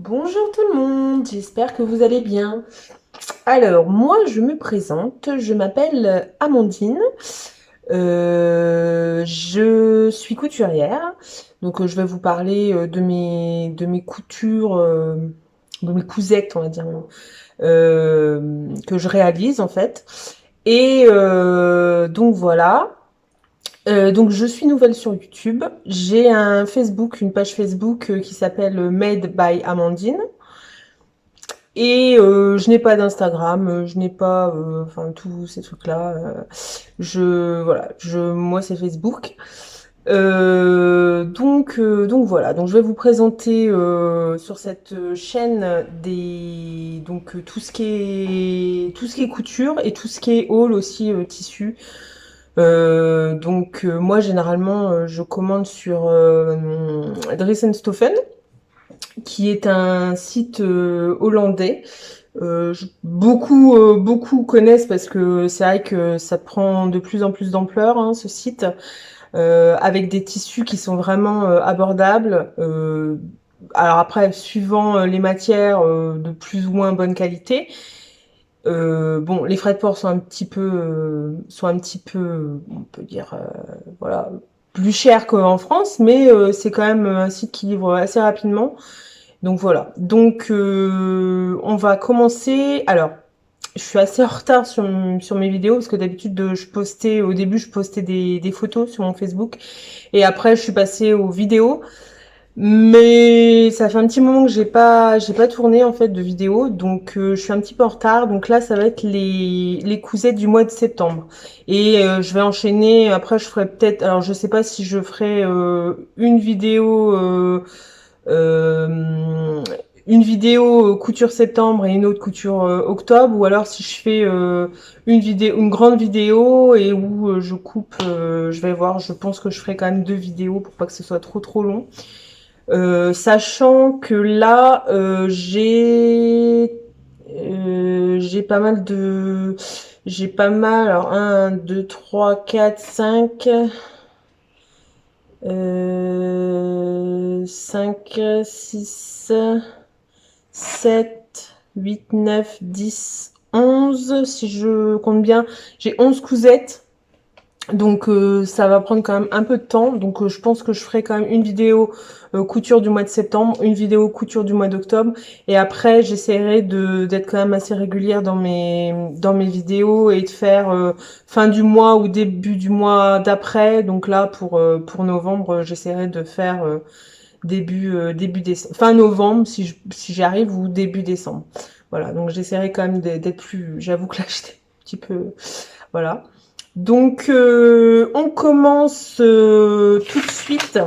Bonjour tout le monde, j'espère que vous allez bien. Alors, moi, je me présente, je m'appelle Amandine, je suis couturière, donc je vais vous parler de mes coutures, de mes cousettes, on va dire, que je réalise en fait. Et donc voilà. Donc je suis nouvelle sur YouTube. J'ai un Facebook, une page Facebook qui s'appelle Made by Amandine. Et je n'ai pas d'Instagram, je n'ai pas, enfin tous ces trucs-là. Voilà, moi c'est Facebook. Donc voilà, donc je vais vous présenter sur cette chaîne tout ce qui est couture et tout ce qui est haul aussi tissu. Moi généralement je commande sur Dressenstoffen, qui est un site hollandais. Beaucoup connaissent parce que c'est vrai que ça prend de plus en plus d'ampleur, hein, ce site, avec des tissus qui sont vraiment abordables. Alors après, suivant les matières, de plus ou moins bonne qualité. Bon, les frais de port sont un petit peu, on peut dire, voilà, plus chers qu'en France, mais c'est quand même un site qui livre assez rapidement. Donc voilà. On va commencer. Alors, je suis assez en retard sur mes vidéos parce que d'habitude, au début, je postais des photos sur mon Facebook et après, je suis passée aux vidéos. Mais ça fait un petit moment que j'ai pas tourné en fait de vidéos, donc je suis un petit peu en retard. Donc là, ça va être les cousettes du mois de septembre. Et je vais enchaîner. Après, je ferai peut-être. Alors, je sais pas si je ferai euh, une vidéo couture septembre et une autre couture octobre, ou alors si je fais une grande vidéo et où je coupe, je vais voir. Je pense que je ferai quand même deux vidéos pour pas que ce soit trop long. Sachant que là, j'ai pas mal de, j'ai pas mal, alors un 2 3 4 5 5 6 7 8 9 10 11 si je compte bien. J'ai 11 cousettes. Donc ça va prendre quand même un peu de temps. Donc je pense que je ferai quand même une vidéo couture du mois de septembre, une vidéo couture du mois d'octobre. Et après j'essaierai d'être quand même assez régulière dans mes vidéos et de faire fin du mois ou début du mois d'après. Donc là pour novembre, j'essaierai de faire début décembre. Fin novembre si j'y arrive, ou début décembre. Voilà, donc j'essaierai quand même d'être plus. J'avoue que là j'étais un petit peu. Voilà. On commence tout de suite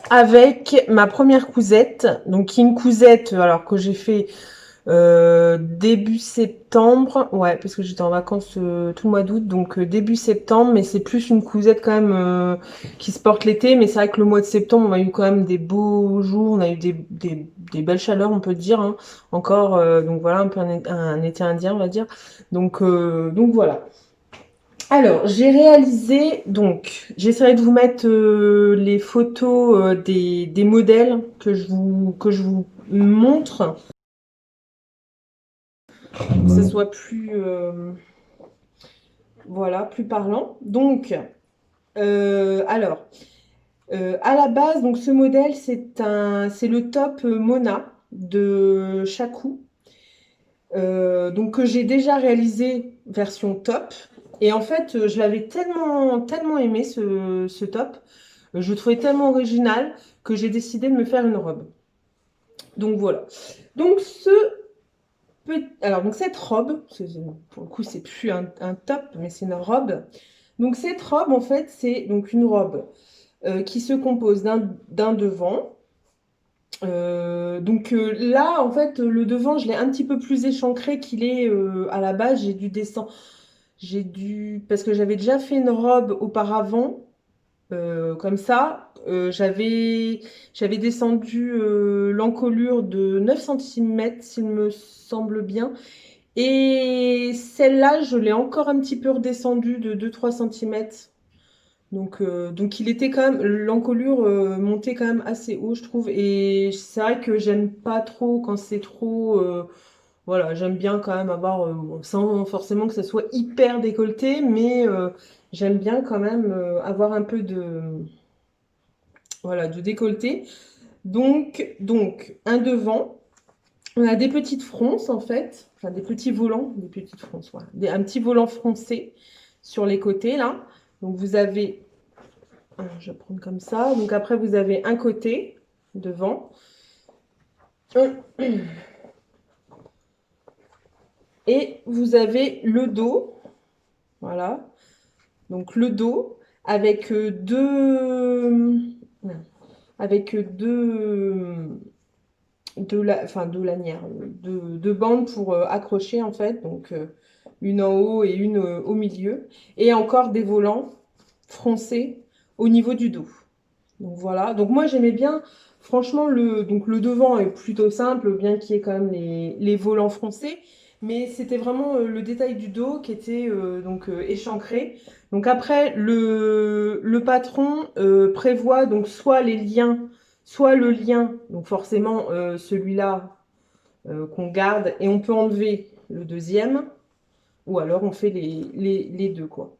avec ma première cousette. Donc, qui est une cousette, alors que j'ai fait début septembre. Ouais, parce que j'étais en vacances tout le mois d'août, donc début septembre. Mais c'est plus une cousette quand même qui se porte l'été. Mais c'est vrai que le mois de septembre, on a eu quand même des beaux jours. On a eu des belles chaleurs, on peut dire, hein. Encore, donc voilà, un peu un été indien, on va dire. Donc voilà. Alors, j'ai réalisé, donc, j'essaierai de vous mettre les photos des modèles que je vous montre, pour que ce soit plus, voilà, plus parlant. Alors, à la base, donc ce modèle, c'est le top Mona de Chakou, donc que j'ai déjà réalisé version top. Et en fait, je l'avais tellement aimé ce top. Je le trouvais tellement original que j'ai décidé de me faire une robe. Donc voilà. Donc donc cette robe, pour le coup c'est plus un top, mais c'est une robe. Donc cette robe en fait c'est donc une robe qui se compose d'un devant. Là en fait le devant je l'ai un petit peu plus échancré qu'il est à la base. J'ai dû descendre, parce que j'avais déjà fait une robe auparavant. Comme ça, j'avais descendu l'encolure de 9 centimètres, s'il me semble bien. Et celle-là, je l'ai encore un petit peu redescendue de 2-3 centimètres. Donc il était quand même, l'encolure montait quand même assez haut, je trouve. Et c'est vrai que j'aime pas trop quand c'est trop. Voilà, j'aime bien quand même avoir, bon, sans forcément que ça soit hyper décolleté, mais j'aime bien quand même avoir un peu de, voilà, de décolleté. Donc un devant. On a des petites fronces en fait, enfin des petits volants, des petites fronces, voilà. Un petit volant froncé sur les côtés là. Donc vous avez, je vais prendre comme ça. Donc après vous avez un côté devant. Et vous avez le dos, voilà. Donc le dos avec deux lanières, deux bandes pour accrocher en fait. Donc une en haut et une au milieu. Et encore des volants froncés au niveau du dos. Donc voilà. Donc moi j'aimais bien, franchement, donc le devant est plutôt simple, bien qu'il y ait quand même les volants froncés. Mais c'était vraiment le détail du dos qui était échancré. Donc après, le patron prévoit donc soit les liens, soit le lien, donc forcément celui-là qu'on garde, et on peut enlever le deuxième, ou alors on fait les deux, quoi.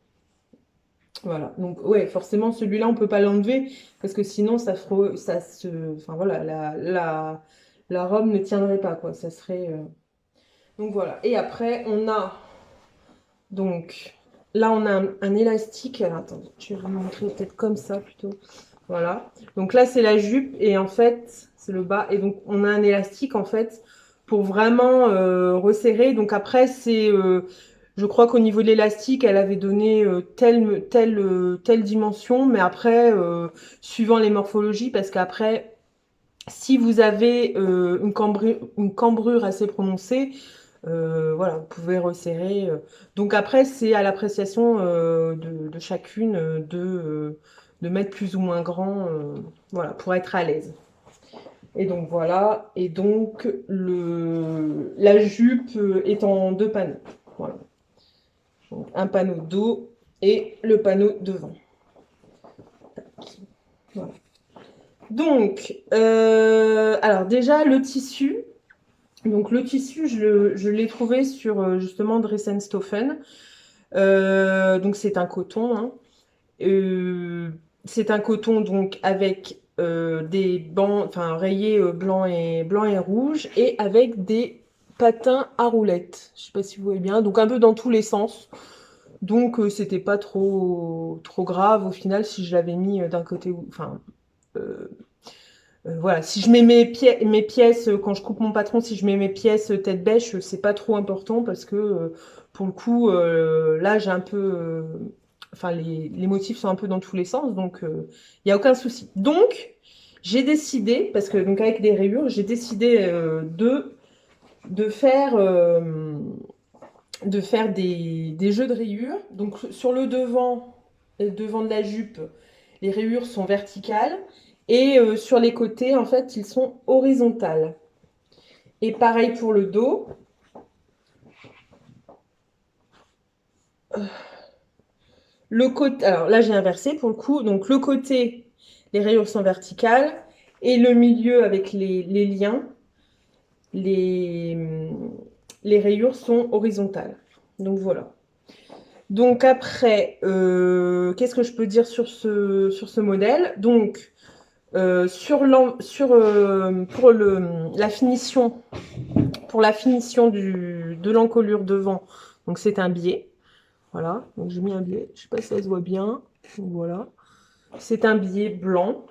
Voilà, donc ouais, forcément celui-là on peut pas l'enlever parce que sinon enfin voilà, la robe ne tiendrait pas quoi, ça serait. Donc voilà. Et après on a donc là on a un élastique. Alors, attendez, je vais vous montrer peut-être comme ça plutôt. Voilà. Donc là c'est la jupe et en fait c'est le bas et donc on a un élastique en fait pour vraiment resserrer. Donc après c'est je crois qu'au niveau de l'élastique, elle avait donné telle dimension, mais après, suivant les morphologies, parce qu'après, si vous avez une cambrure assez prononcée, voilà, vous pouvez resserrer. Donc après, c'est à l'appréciation de chacune de mettre plus ou moins grand, voilà, pour être à l'aise. Et donc voilà, et donc la jupe est en deux panneaux. Voilà. Donc, un panneau dos et le panneau devant. Voilà. Donc, alors déjà le tissu. Donc le tissu, je l'ai trouvé sur justement Dressenstoffen. Donc c'est un coton. Hein. C'est un coton donc avec des bancs, enfin rayés blanc et rouge et avec des patins à roulettes. Je sais pas si vous voyez bien. Donc un peu dans tous les sens. Donc c'était pas trop grave au final si je l'avais mis d'un côté ou enfin voilà, si je mets mes pièces quand je coupe mon patron, si je mets mes pièces tête bêche, c'est pas trop important parce que pour le coup là j'ai un peu enfin les motifs sont un peu dans tous les sens donc il y a aucun souci. Donc j'ai décidé parce que donc avec des rayures, j'ai décidé de faire des jeux de rayures. Donc sur le devant de la jupe, les rayures sont verticales et sur les côtés, en fait, ils sont horizontales. Et pareil pour le dos. Le côté, alors là, j'ai inversé pour le coup. Donc le côté, les rayures sont verticales et le milieu avec les liens, les, les rayures sont horizontales. Donc voilà. Donc après, qu'est-ce que je peux dire sur ce modèle? Donc, la finition, pour la finition de l'encolure devant, donc c'est un biais. Voilà, donc j'ai mis un biais. Je sais pas si ça se voit bien. Donc voilà, c'est un biais blanc.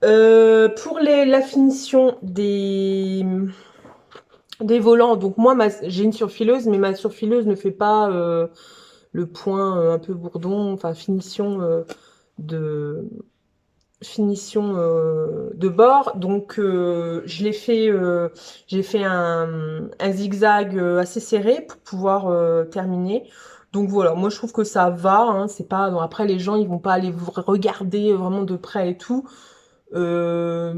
Pour la finition des volants, donc moi j'ai une surfileuse, mais ma surfileuse ne fait pas le point un peu bourdon, enfin de de bord. Donc j'ai fait un zigzag assez serré pour pouvoir terminer. Donc voilà, moi je trouve que ça va. Hein, c'est pas. Bon, après les gens ils vont pas aller vous regarder vraiment de près et tout. Euh,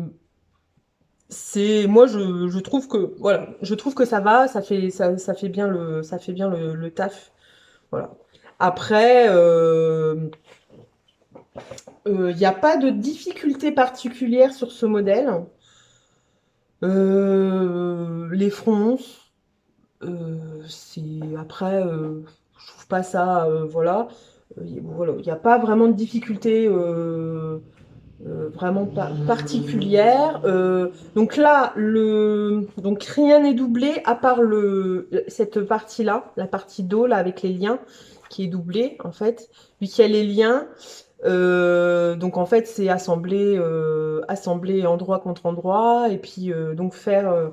moi je trouve que voilà, je trouve que ça va, ça fait bien le taf. Voilà. Après Il n'y a pas de difficulté particulière sur ce modèle. Les fronces, c'est après, je trouve pas ça, voilà. Voilà, il n'y a pas vraiment de difficulté vraiment pas particulière. Donc là, donc rien n'est doublé à part cette partie-là, la partie dos là avec les liens qui est doublée en fait. Vu qu'il y a les liens, donc en fait c'est assemblé endroit contre endroit et puis donc faire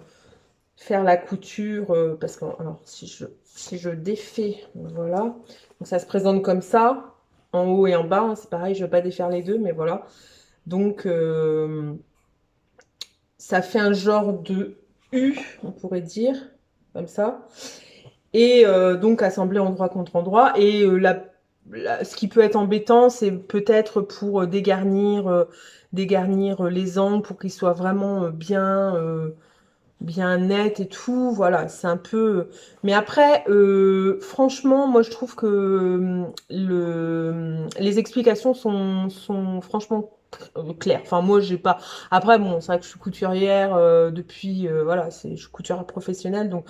la couture parce que alors si je défais, voilà. Donc ça se présente comme ça, en haut et en bas, hein, c'est pareil, je ne vais pas défaire les deux, mais voilà. Donc, ça fait un genre de U, on pourrait dire, comme ça. Et donc, assemblé endroit contre endroit. Et ce qui peut être embêtant, c'est peut-être pour dégarnir les angles pour qu'ils soient vraiment bien nets et tout. Voilà, c'est un peu... Mais après, franchement, moi, je trouve que les explications sont franchement claires. Enfin, moi, j'ai pas... Après, bon, c'est vrai que je suis couturière depuis... voilà, je suis couturière professionnelle, donc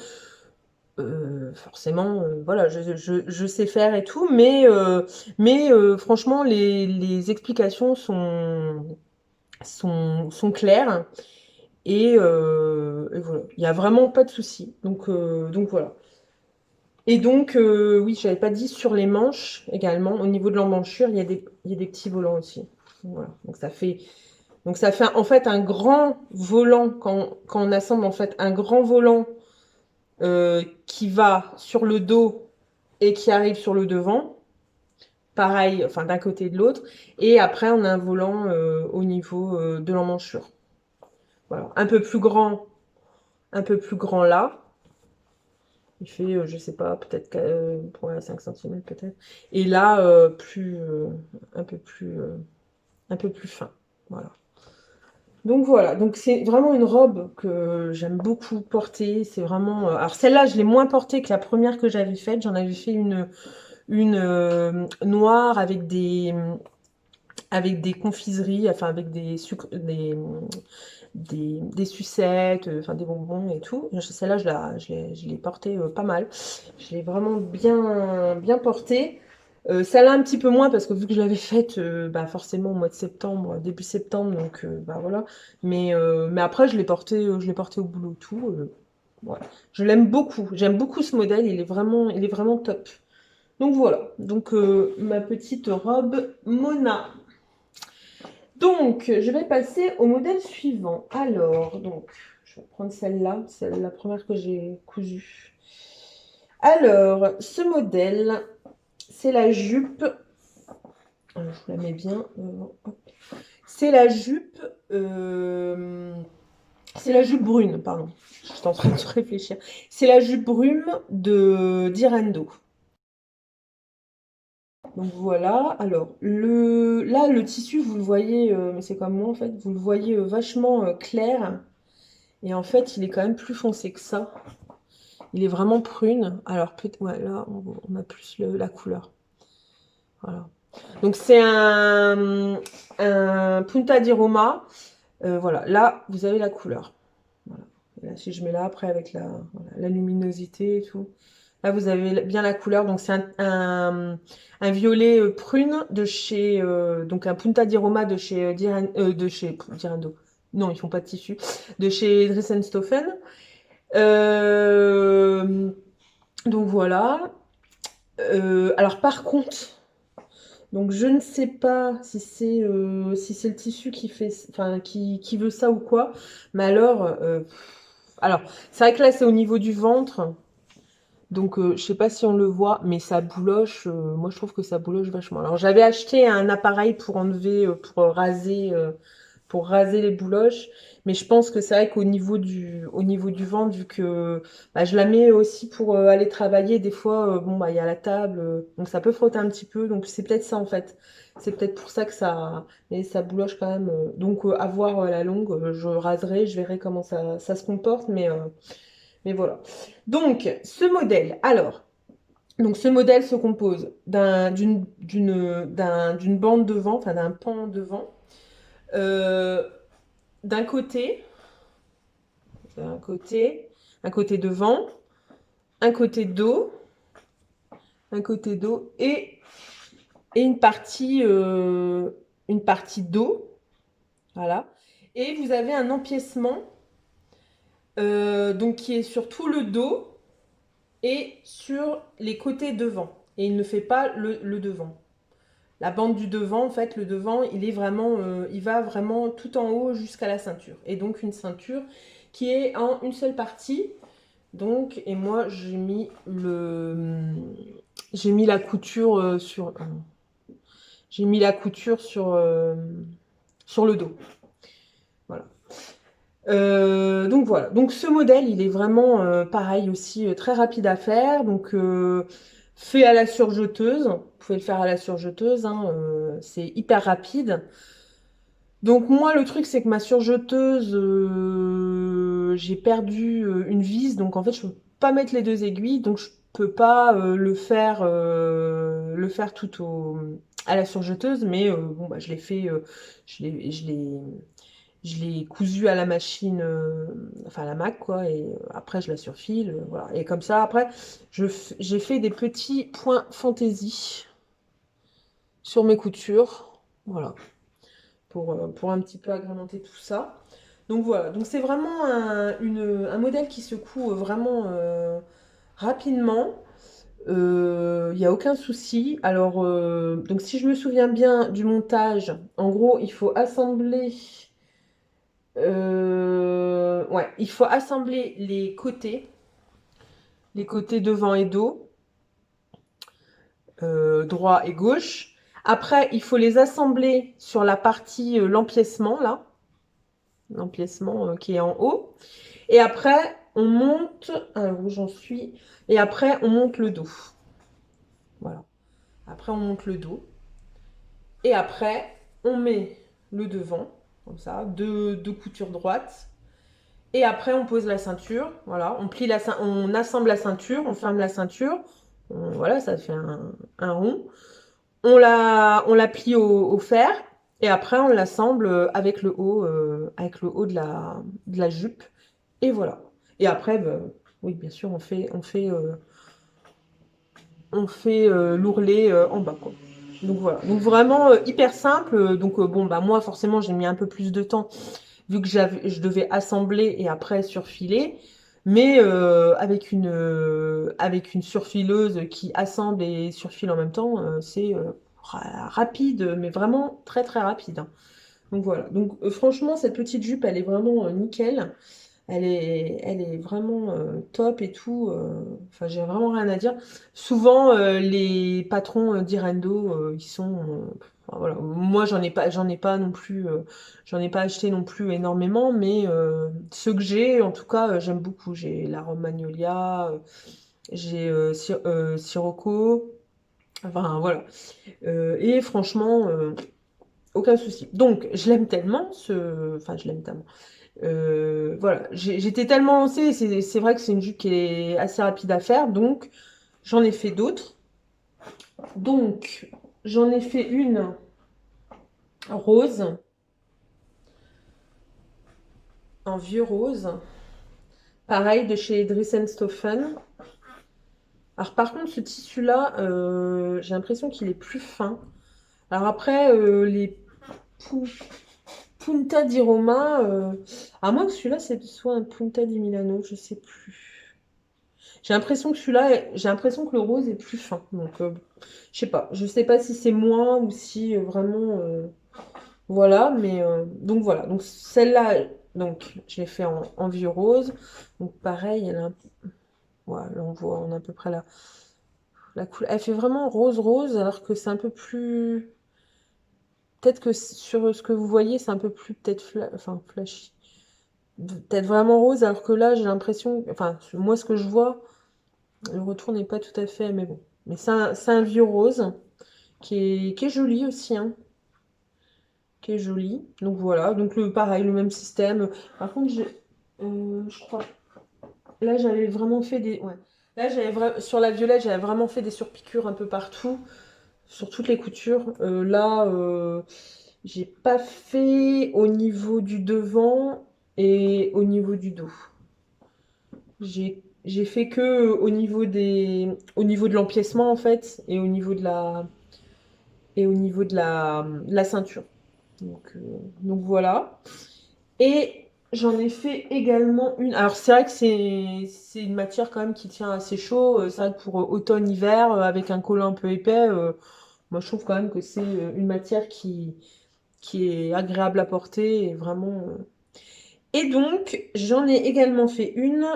forcément, voilà, je sais faire et tout. Mais franchement, les explications sont claires. Et voilà, il n'y a vraiment pas de souci. Donc voilà. Et donc, oui, j'avais pas dit sur les manches également, au niveau de l'emmanchure, il y a des petits volants aussi. Voilà. Donc ça fait en fait un grand volant, quand on assemble en fait un grand volant qui va sur le dos et qui arrive sur le devant, pareil, enfin d'un côté et de l'autre. Et après, on a un volant au niveau de l'emmanchure. Voilà. Un peu plus grand là. Il fait, je sais pas, peut-être ouais, 5 cm peut-être. Et là, un peu plus, un peu plus fin. Voilà. Donc voilà, donc c'est vraiment une robe que j'aime beaucoup porter. C'est vraiment. Alors celle-là, je l'ai moins portée que la première que j'avais faite. J'en avais fait une noire avec des confiseries, enfin avec des sucres, des sucettes, enfin des bonbons et tout. Celle-là, je l'ai portée pas mal. Je l'ai vraiment bien, bien portée. Celle-là un petit peu moins parce que vu que je l'avais faite bah forcément au mois de septembre, début septembre, donc bah voilà. Mais après, je l'ai portée au boulot tout. Voilà. Je l'aime beaucoup. J'aime beaucoup ce modèle. Il est vraiment top. Donc voilà. Donc ma petite robe Mona. Donc, je vais passer au modèle suivant. Alors, donc, je vais prendre celle-là, c'est la première que j'ai cousue. Alors, ce modèle, c'est la jupe. Alors, je la mets bien. Hop. C'est la jupe. C'est la jupe brune, pardon. Je suis en train de réfléchir. C'est la jupe brune de d'Irando. Donc voilà, alors là le tissu vous le voyez, mais c'est comme moi en fait, vous le voyez vachement clair et en fait il est quand même plus foncé que ça. Il est vraiment prune. Alors peut-être ouais, là on a plus la couleur. Voilà. Donc c'est un Punta di Roma. Voilà, là vous avez la couleur. Voilà. Et là, si je mets là après avec voilà, la luminosité et tout. Là, vous avez bien la couleur. Donc, c'est un violet prune de chez. Donc, un Punta di Roma de chez, de chez Dirando. Non, ils font pas de tissu. De chez Dressenstoffen. Euh, donc, voilà. Alors, par contre, donc je ne sais pas si c'est le tissu qui fait, enfin, qui veut ça ou quoi. Mais alors, c'est vrai que là, c'est au niveau du ventre. Donc, je sais pas si on le voit, mais ça bouloche. Moi, je trouve que ça bouloche vachement. Alors, j'avais acheté un appareil pour enlever, pour raser les bouloches. Mais je pense que c'est vrai qu'au niveau du ventre, vu que bah, je la mets aussi pour aller travailler, des fois, bon, bah, il y a la table, donc ça peut frotter un petit peu. Donc, c'est peut-être ça, en fait. C'est peut-être pour ça que ça bouloche quand même. Donc, à voir la longue, je raserai, je verrai comment ça se comporte. Mais voilà. Donc, ce modèle, alors. Donc ce modèle se compose d'une bande devant, enfin d'un pan devant, euh, d'un côté, un côté, un côté devant, un côté dos et une partie dos, voilà. Et vous avez un empiècement donc qui est sur tout le dos et sur les côtés devant. Et il ne fait pas le devant. La bande du devant, en fait, le devant, il va vraiment tout en haut jusqu'à la ceinture. Et donc une ceinture qui est en une seule partie. Donc, et moi, j'ai mis la couture j'ai mis la couture sur le dos. Voilà. Donc voilà. Donc ce modèle, il est vraiment pareil aussi, très rapide à faire. Donc fait à la surjeteuse. Vous pouvez le faire à la surjeteuse, hein, c'est hyper rapide. Donc moi, le truc, c'est que ma surjeteuse, j'ai perdu une vis. Donc en fait, je peux pas mettre les deux aiguilles. Donc je peux pas le faire à la surjeteuse. Mais bon, bah, je l'ai fait, je l'ai, je l'ai, je l'ai cousu à la machine, enfin à la Mac, quoi. Et après, je la surfile, voilà. Et comme ça, après, j'ai fait des petits points fantaisie sur mes coutures. Voilà pour un petit peu agrémenter tout ça. Donc voilà, donc c'est vraiment un modèle qui se coud vraiment rapidement. Il n'y a aucun souci. Alors, donc si je me souviens bien du montage, en gros, ouais, il faut assembler les côtés devant et dos, droit et gauche. Après, il faut les assembler sur la partie, l'empiècement, là, l'empiècement qui est en haut. Et après, on monte. Alors, où j'en suis? Et après, on monte le dos. Voilà. Après, on monte le dos. Et après, on met le devant, comme ça, deux coutures droites. Et après, on pose la ceinture. Voilà. On assemble la ceinture, on ferme la ceinture. Voilà, ça fait un rond. On la plie au fer. Et après, on l'assemble avec le haut de la jupe. Et voilà. Et après, bah, oui, bien sûr, on fait l'ourlet en bas, quoi. Donc voilà. Donc vraiment hyper simple. Donc bon, bah moi, forcément, j'ai mis un peu plus de temps vu que je devais assembler et après surfiler. Mais avec une surfileuse qui assemble et surfile en même temps, c'est rapide, mais vraiment très très rapide, hein. Donc voilà. Donc franchement, cette petite jupe, elle est vraiment nickel. Elle est vraiment top et tout. Enfin, j'ai vraiment rien à dire. Souvent, les patrons d'Irendo, ils sont. Enfin, voilà. Moi, j'en ai pas non plus. J'en ai pas acheté non plus énormément, mais ceux que j'ai, en tout cas, j'aime beaucoup. J'ai l'arôme Magnolia, j'ai Sirocco. Enfin, voilà. Et franchement, aucun souci. Donc, je l'aime tellement, enfin, je l'aime tellement. Voilà, j'étais tellement lancée, c'est vrai que c'est une jupe qui est assez rapide à faire, donc j'en ai fait d'autres. Donc, j'en ai fait une rose, en vieux rose, pareil de chez Dressenstoffen. Alors par contre, ce tissu-là, j'ai l'impression qu'il est plus fin. Alors après, les Pu- Punta di Roma, à moins que celui-là, c'est soit un Punta di Milano, je sais plus. J'ai l'impression que le rose est plus fin. Donc, je sais pas si c'est moi ou si vraiment, voilà, mais donc voilà. Donc celle-là, donc je l'ai fait en vieux rose. Donc pareil, voilà, là, on a à peu près la couleur. Elle fait vraiment rose rose, alors que c'est un peu plus. Peut-être que sur ce que vous voyez, c'est un peu plus peut-être enfin flashy. Peut-être vraiment rose, alors que là, j'ai l'impression, enfin moi ce que je vois. Le retour n'est pas tout à fait, mais bon. Mais c'est un vieux rose qui est joli aussi, hein, qui est joli. Donc voilà, donc pareil, le même système. Par contre, je crois, là j'avais vraiment fait ouais. Là, sur la violette, j'avais vraiment fait des surpiqûres un peu partout, sur toutes les coutures. Là, j'ai pas fait au niveau du devant et au niveau du dos. J'ai fait que au niveau de l'empiècement en fait et au niveau de la ceinture. Donc voilà. Et j'en ai fait également une. Alors c'est vrai que c'est une matière quand même qui tient assez chaud. C'est vrai que pour automne-hiver, avec un collant un peu épais, moi je trouve quand même que c'est une matière qui est agréable à porter et vraiment. Et donc j'en ai également fait une,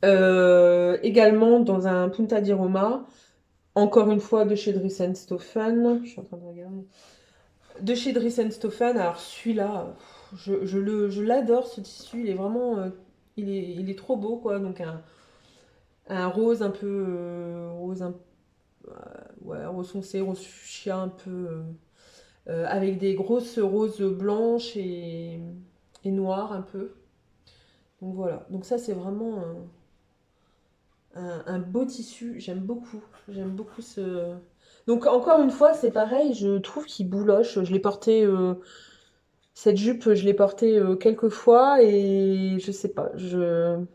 également dans un Punta di Roma, encore une fois de chez Dries Stoffen. Je suis en train de regarder. De chez Dries Stoffen, alors celui-là, je l'adore ce tissu, il est vraiment, il est trop beau quoi, donc un rose un peu, ouais, rose foncé, rose fuchsia un peu, avec des grosses roses blanches et noires un peu. Donc voilà, donc ça c'est vraiment un beau tissu, j'aime beaucoup ce... Donc encore une fois c'est pareil, je trouve qu'il bouloche, je l'ai porté... Cette jupe, je l'ai portée quelques fois et je sais pas, le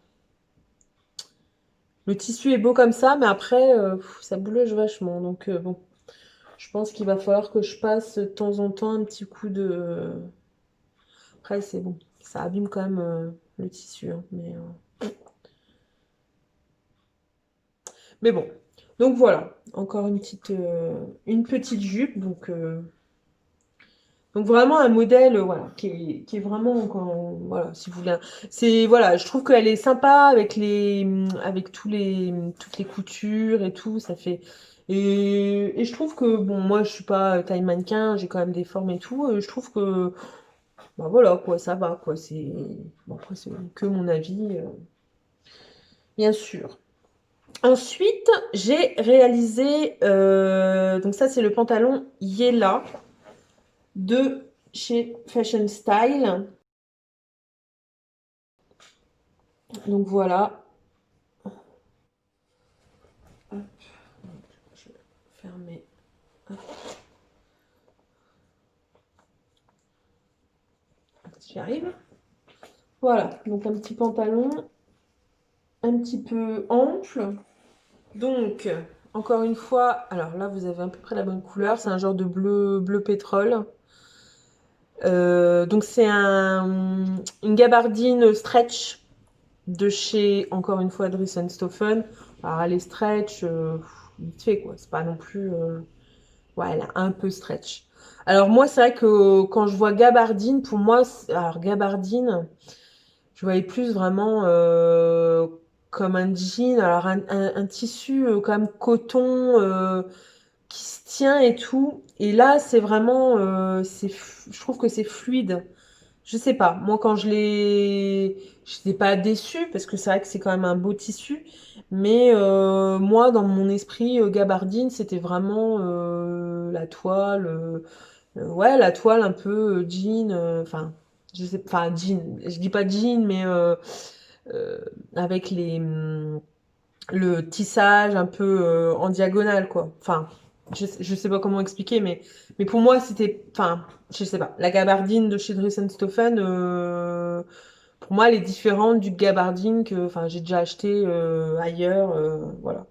tissu est beau comme ça, mais après, ça bouloche vachement. Donc bon, je pense qu'il va falloir que je passe de temps en temps un petit coup de... Après, c'est bon, ça abîme quand même le tissu, hein, mais bon. Donc voilà, encore une petite jupe, donc vraiment un modèle voilà, qui est vraiment voilà, si vous voulez. C'est voilà, je trouve qu'elle est sympa avec avec toutes les coutures et tout, ça fait et je trouve que bon moi je suis pas taille mannequin, j'ai quand même des formes et tout, je trouve que bah voilà quoi, ça va quoi, c'est bon après c'est que mon avis bien sûr. Ensuite, j'ai réalisé donc ça c'est le pantalon Yella de chez Fashion Style. Donc voilà. Hop, je vais fermer. Hop, j'y arrive. Voilà, donc un petit pantalon un petit peu ample. Donc, encore une fois, alors là vous avez à peu près la bonne couleur, c'est un genre de bleu pétrole. Donc c'est une gabardine stretch de chez, encore une fois, Dries Stoffen. Alors elle est stretch, vite fait quoi, c'est pas non plus... Ouais, elle est un peu stretch. Alors moi, c'est vrai que quand je vois gabardine, pour moi, alors gabardine, je voyais plus vraiment comme un jean, alors un tissu comme coton qui se tient et tout. Et là, c'est vraiment, je trouve que c'est fluide. Je sais pas. Moi, quand je n'étais pas déçue parce que c'est vrai que c'est quand même un beau tissu. Mais moi, dans mon esprit, gabardine, c'était vraiment la toile, ouais, la toile un peu jean. Enfin, je sais, enfin jean. Je dis pas jean, mais euh, avec le tissage un peu en diagonale, quoi. Enfin, je sais pas comment expliquer, mais pour moi, c'était... Enfin, je sais pas. La gabardine de chez Dries Stoffen, pour moi, elle est différente du gabardine que enfin, j'ai déjà acheté ailleurs. Voilà.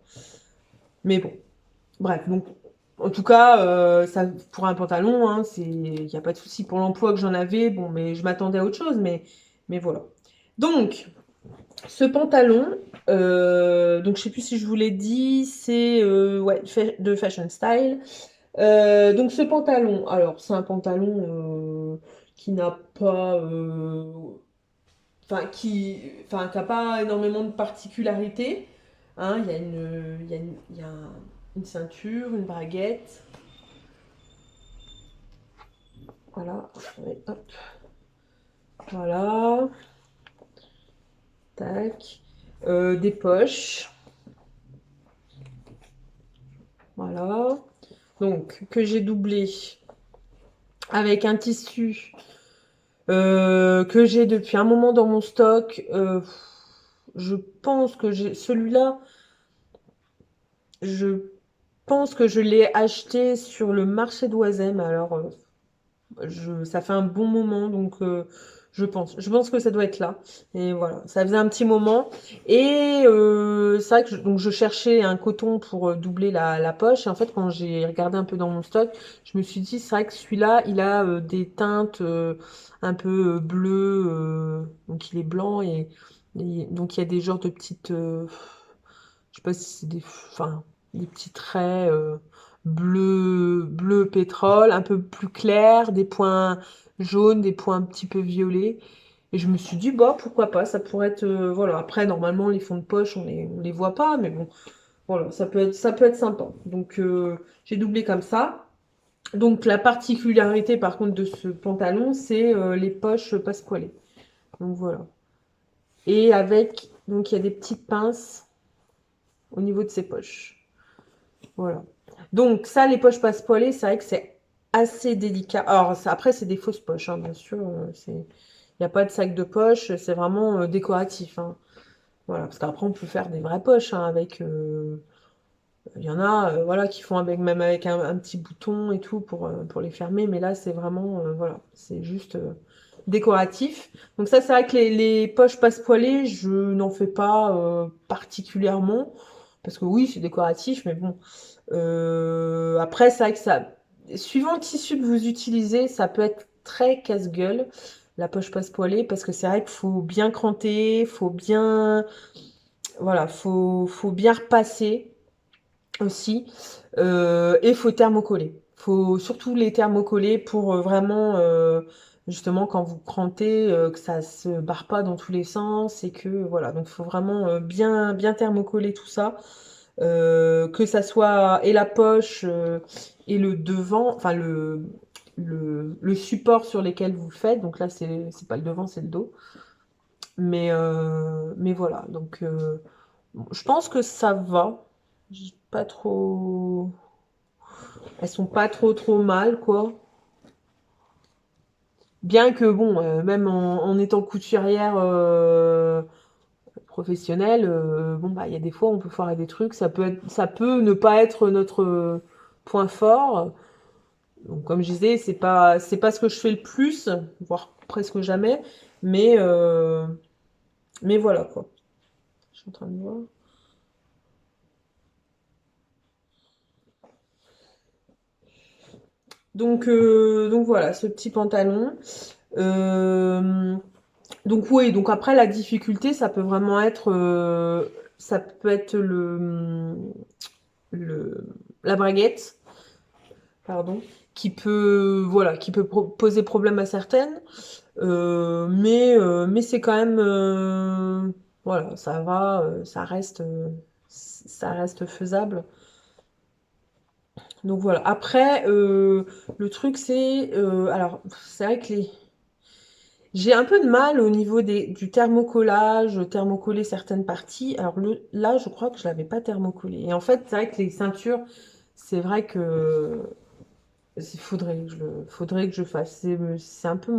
Mais bon, bref. Donc, en tout cas, ça, pour un pantalon, hein, il n'y a pas de souci pour l'emploi que j'en avais. Bon, mais je m'attendais à autre chose, mais voilà. Donc, ce pantalon, donc je sais plus si je vous l'ai dit, c'est ouais, de Fashion Style. Donc ce pantalon, alors c'est un pantalon qui n'a pas, enfin qui a pas énormément de particularités. Hein, il y a une ceinture, une braguette. Voilà, ouais, hop, voilà, tac, des poches, voilà. Donc que j'ai doublé avec un tissu que j'ai depuis un moment dans mon stock. je pense que j'ai celui-là, je pense que je l'ai acheté sur le marché d'Oisem. Alors, ça fait un bon moment, donc je pense que ça doit être là. Et voilà, ça faisait un petit moment. Et c'est vrai que donc je cherchais un coton pour doubler la poche. Et en fait, quand j'ai regardé un peu dans mon stock, je me suis dit, c'est vrai que celui-là, il a des teintes un peu bleues. Donc il est blanc et donc il y a des genres de petites, je sais pas si c'est enfin, des petits traits bleu pétrole, un peu plus clair, des points jaunes, des points un petit peu violets. Et je me suis dit, bah, pourquoi pas, ça pourrait être, voilà. Après, normalement, les fonds de poche, on les voit pas, mais bon, voilà, ça peut être sympa. Donc, j'ai doublé comme ça. Donc, la particularité, par contre, de ce pantalon, c'est les poches passepoilées. Donc, voilà. Et avec, donc, il y a des petites pinces au niveau de ses poches. Voilà. Donc ça, les poches passepoilées, c'est vrai que c'est assez délicat. Alors après, c'est des fausses poches, hein, bien sûr. Il n'y a pas de sac de poche, c'est vraiment décoratif. Hein. Voilà, parce qu'après, on peut faire des vraies poches hein, avec. Il y en a, voilà, qui font avec même avec un petit bouton et tout pour les fermer, mais là, c'est vraiment, voilà, c'est juste décoratif. Donc ça, c'est vrai que les poches passepoilées, je n'en fais pas particulièrement, parce que oui, c'est décoratif, mais bon. Après, c'est vrai que ça, suivant le tissu que vous utilisez, ça peut être très casse-gueule, la poche passepoilée, parce que c'est vrai qu'il faut bien cranter, faut bien, voilà, faut bien repasser aussi, et faut thermocoller. Faut surtout les thermocoller pour vraiment, justement, quand vous crantez, que ça se barre pas dans tous les sens et que, voilà, donc faut vraiment bien thermocoller tout ça. Que ça soit et la poche et le devant, enfin le support sur lesquels vous le faites. Donc là, c'est pas le devant, c'est le dos. Mais voilà. Donc, bon, je pense que ça va. J'ai pas trop. Elles sont pas trop mal, quoi. Bien que, bon, même en étant couturière professionnelle, bon, bah, il y a des fois, on peut foirer des trucs. Ça peut ne pas être notre point fort. Donc, comme je disais, c'est pas ce que je fais le plus, voire presque jamais. Mais, euh, mais voilà, quoi. Je suis en train de voir. Donc voilà, ce petit pantalon. Euh, donc oui, donc après la difficulté, ça peut vraiment être, ça peut être le la braguette, pardon, voilà, qui peut poser problème à certaines. Mais c'est quand même, voilà, ça va, ça reste faisable. Donc voilà. Après, le truc c'est, alors c'est vrai que j'ai un peu de mal au niveau du thermocollage, thermocoller certaines parties. Alors là, je crois que je l'avais pas thermocollé. Et en fait, c'est vrai que les ceintures, c'est vrai que faudrait que je fasse. C'est un peu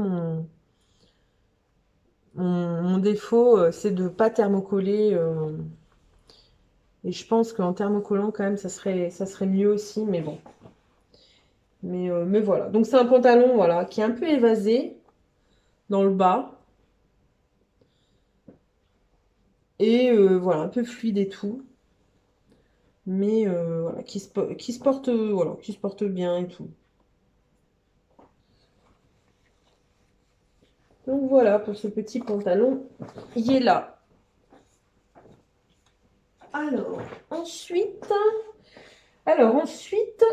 mon défaut, c'est de pas thermocoller. Et je pense qu'en thermocollant, quand même, ça serait mieux aussi. Mais bon. Mais voilà. Donc, c'est un pantalon, voilà, qui est un peu évasé dans le bas. Et voilà, un peu fluide et tout. Mais voilà, qui se porte, voilà, qui se porte bien et tout. Donc voilà pour ce petit pantalon. Il est là. Alors, ensuite, ensuite,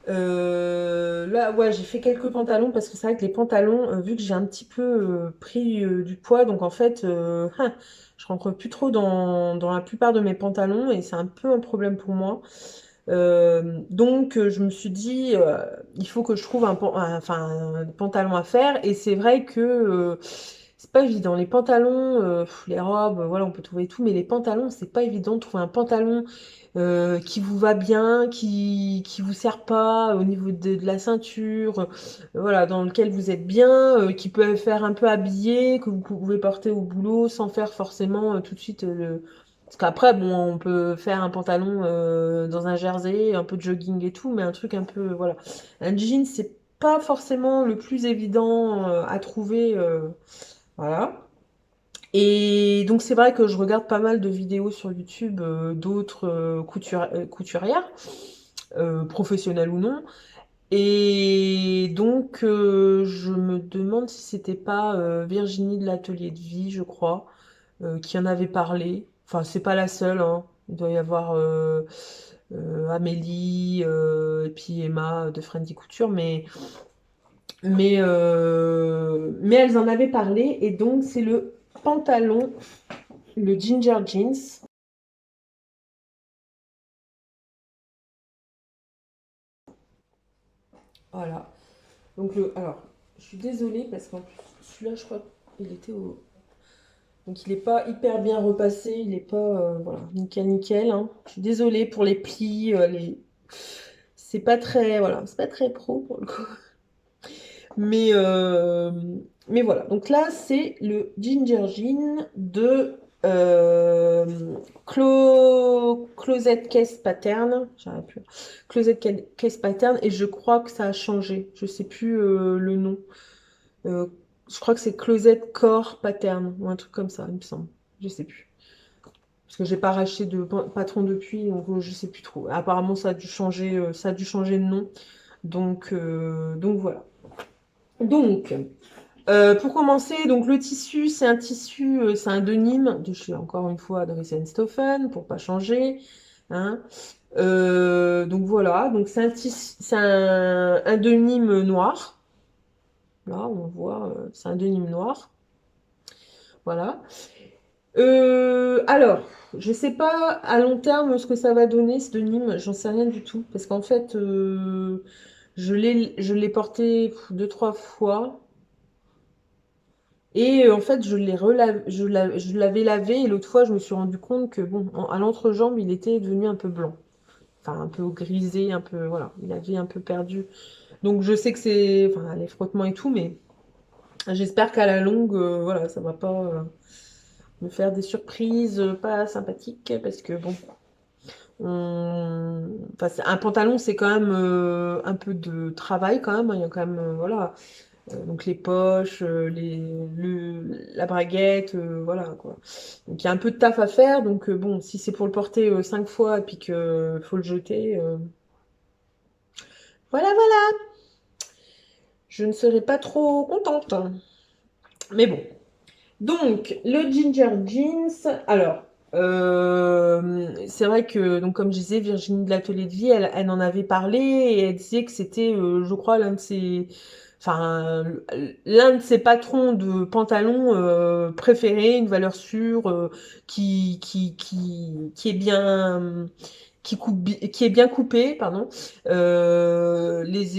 là, ouais, j'ai fait quelques pantalons parce que c'est vrai que les pantalons, vu que j'ai un petit peu pris du poids, donc en fait, je rentre plus trop dans la plupart de mes pantalons et c'est un peu un problème pour moi. Donc, je me suis dit, il faut que je trouve enfin, un pantalon à faire et c'est vrai que c'est pas évident. Les pantalons, les robes, voilà, on peut trouver tout, mais les pantalons, c'est pas évident de trouver un pantalon qui vous va bien, qui vous sert pas au niveau de la ceinture, voilà, dans lequel vous êtes bien, qui peut faire un peu habillé, que vous pouvez porter au boulot sans faire forcément tout de suite parce qu'après, bon, on peut faire un pantalon dans un jersey, un peu de jogging et tout, mais un truc un peu, voilà. Un jean, c'est pas forcément le plus évident à trouver, voilà. Et donc c'est vrai que je regarde pas mal de vidéos sur YouTube d'autres couturières, professionnelles ou non. Et donc je me demande si c'était pas Virginie de l'Atelier de Vie, je crois, qui en avait parlé. Enfin, c'est pas la seule, hein. Il doit y avoir Amélie et puis Emma de Friendly Couture, mais elles en avaient parlé et donc c'est le pantalon, le Ginger Jeans. Voilà. Donc alors, je suis désolée parce qu'en plus celui-là, je crois qu'il était au. Donc il n'est pas hyper bien repassé, il n'est pas voilà, nickel nickel, hein. Je suis désolée pour les plis, c'est pas très voilà, c'est pas très pro pour le coup. Mais, euh, mais voilà, donc là c'est le Ginger Jean de Closet Case Pattern. J'arrive plus. Case Pattern et je crois que ça a changé. Je sais plus le nom. Euh, je crois que c'est Closet Core Pattern ou un truc comme ça, il me semble. Je sais plus. Parce que j'ai pas racheté de patron depuis, donc je sais plus trop. Apparemment ça a dû changer de nom. Donc voilà. Donc, pour commencer, donc le tissu, c'est un tissu, c'est un denim de chez encore une fois de Stoffen pour pas changer, hein. Donc voilà, donc c'est un tissu, c'est un denim noir. Là, on voit, c'est un denim noir. Voilà. Alors, je sais pas à long terme ce que ça va donner ce denim, j'en sais rien du tout, parce qu'en fait, je l'ai porté deux, trois fois. Et en fait, je l'avais lavé et l'autre fois, je me suis rendu compte que bon, à l'entrejambe, il était devenu un peu blanc. Enfin, un peu grisé, un peu, voilà, il avait un peu perdu. Donc je sais que c'est, enfin, les frottements et tout, mais j'espère qu'à la longue, voilà, ça va pas me faire des surprises pas sympathiques parce que bon, enfin, un pantalon, c'est quand même un peu de travail quand même, hein. Il y a quand même, voilà. Donc les poches, la braguette, voilà quoi. Donc il y a un peu de taf à faire. Donc bon, si c'est pour le porter 5 fois et puis que faut le jeter, voilà, voilà, je ne serai pas trop contente. Mais bon. Donc le ginger jeans. Alors, c'est vrai que donc comme je disais, Virginie de l'Atelier de Vie, elle en avait parlé et elle disait que c'était, je crois, enfin, l'un de ses patrons de pantalons préférés, une valeur sûre, qui est bien, qui est bien coupé, pardon. Alors les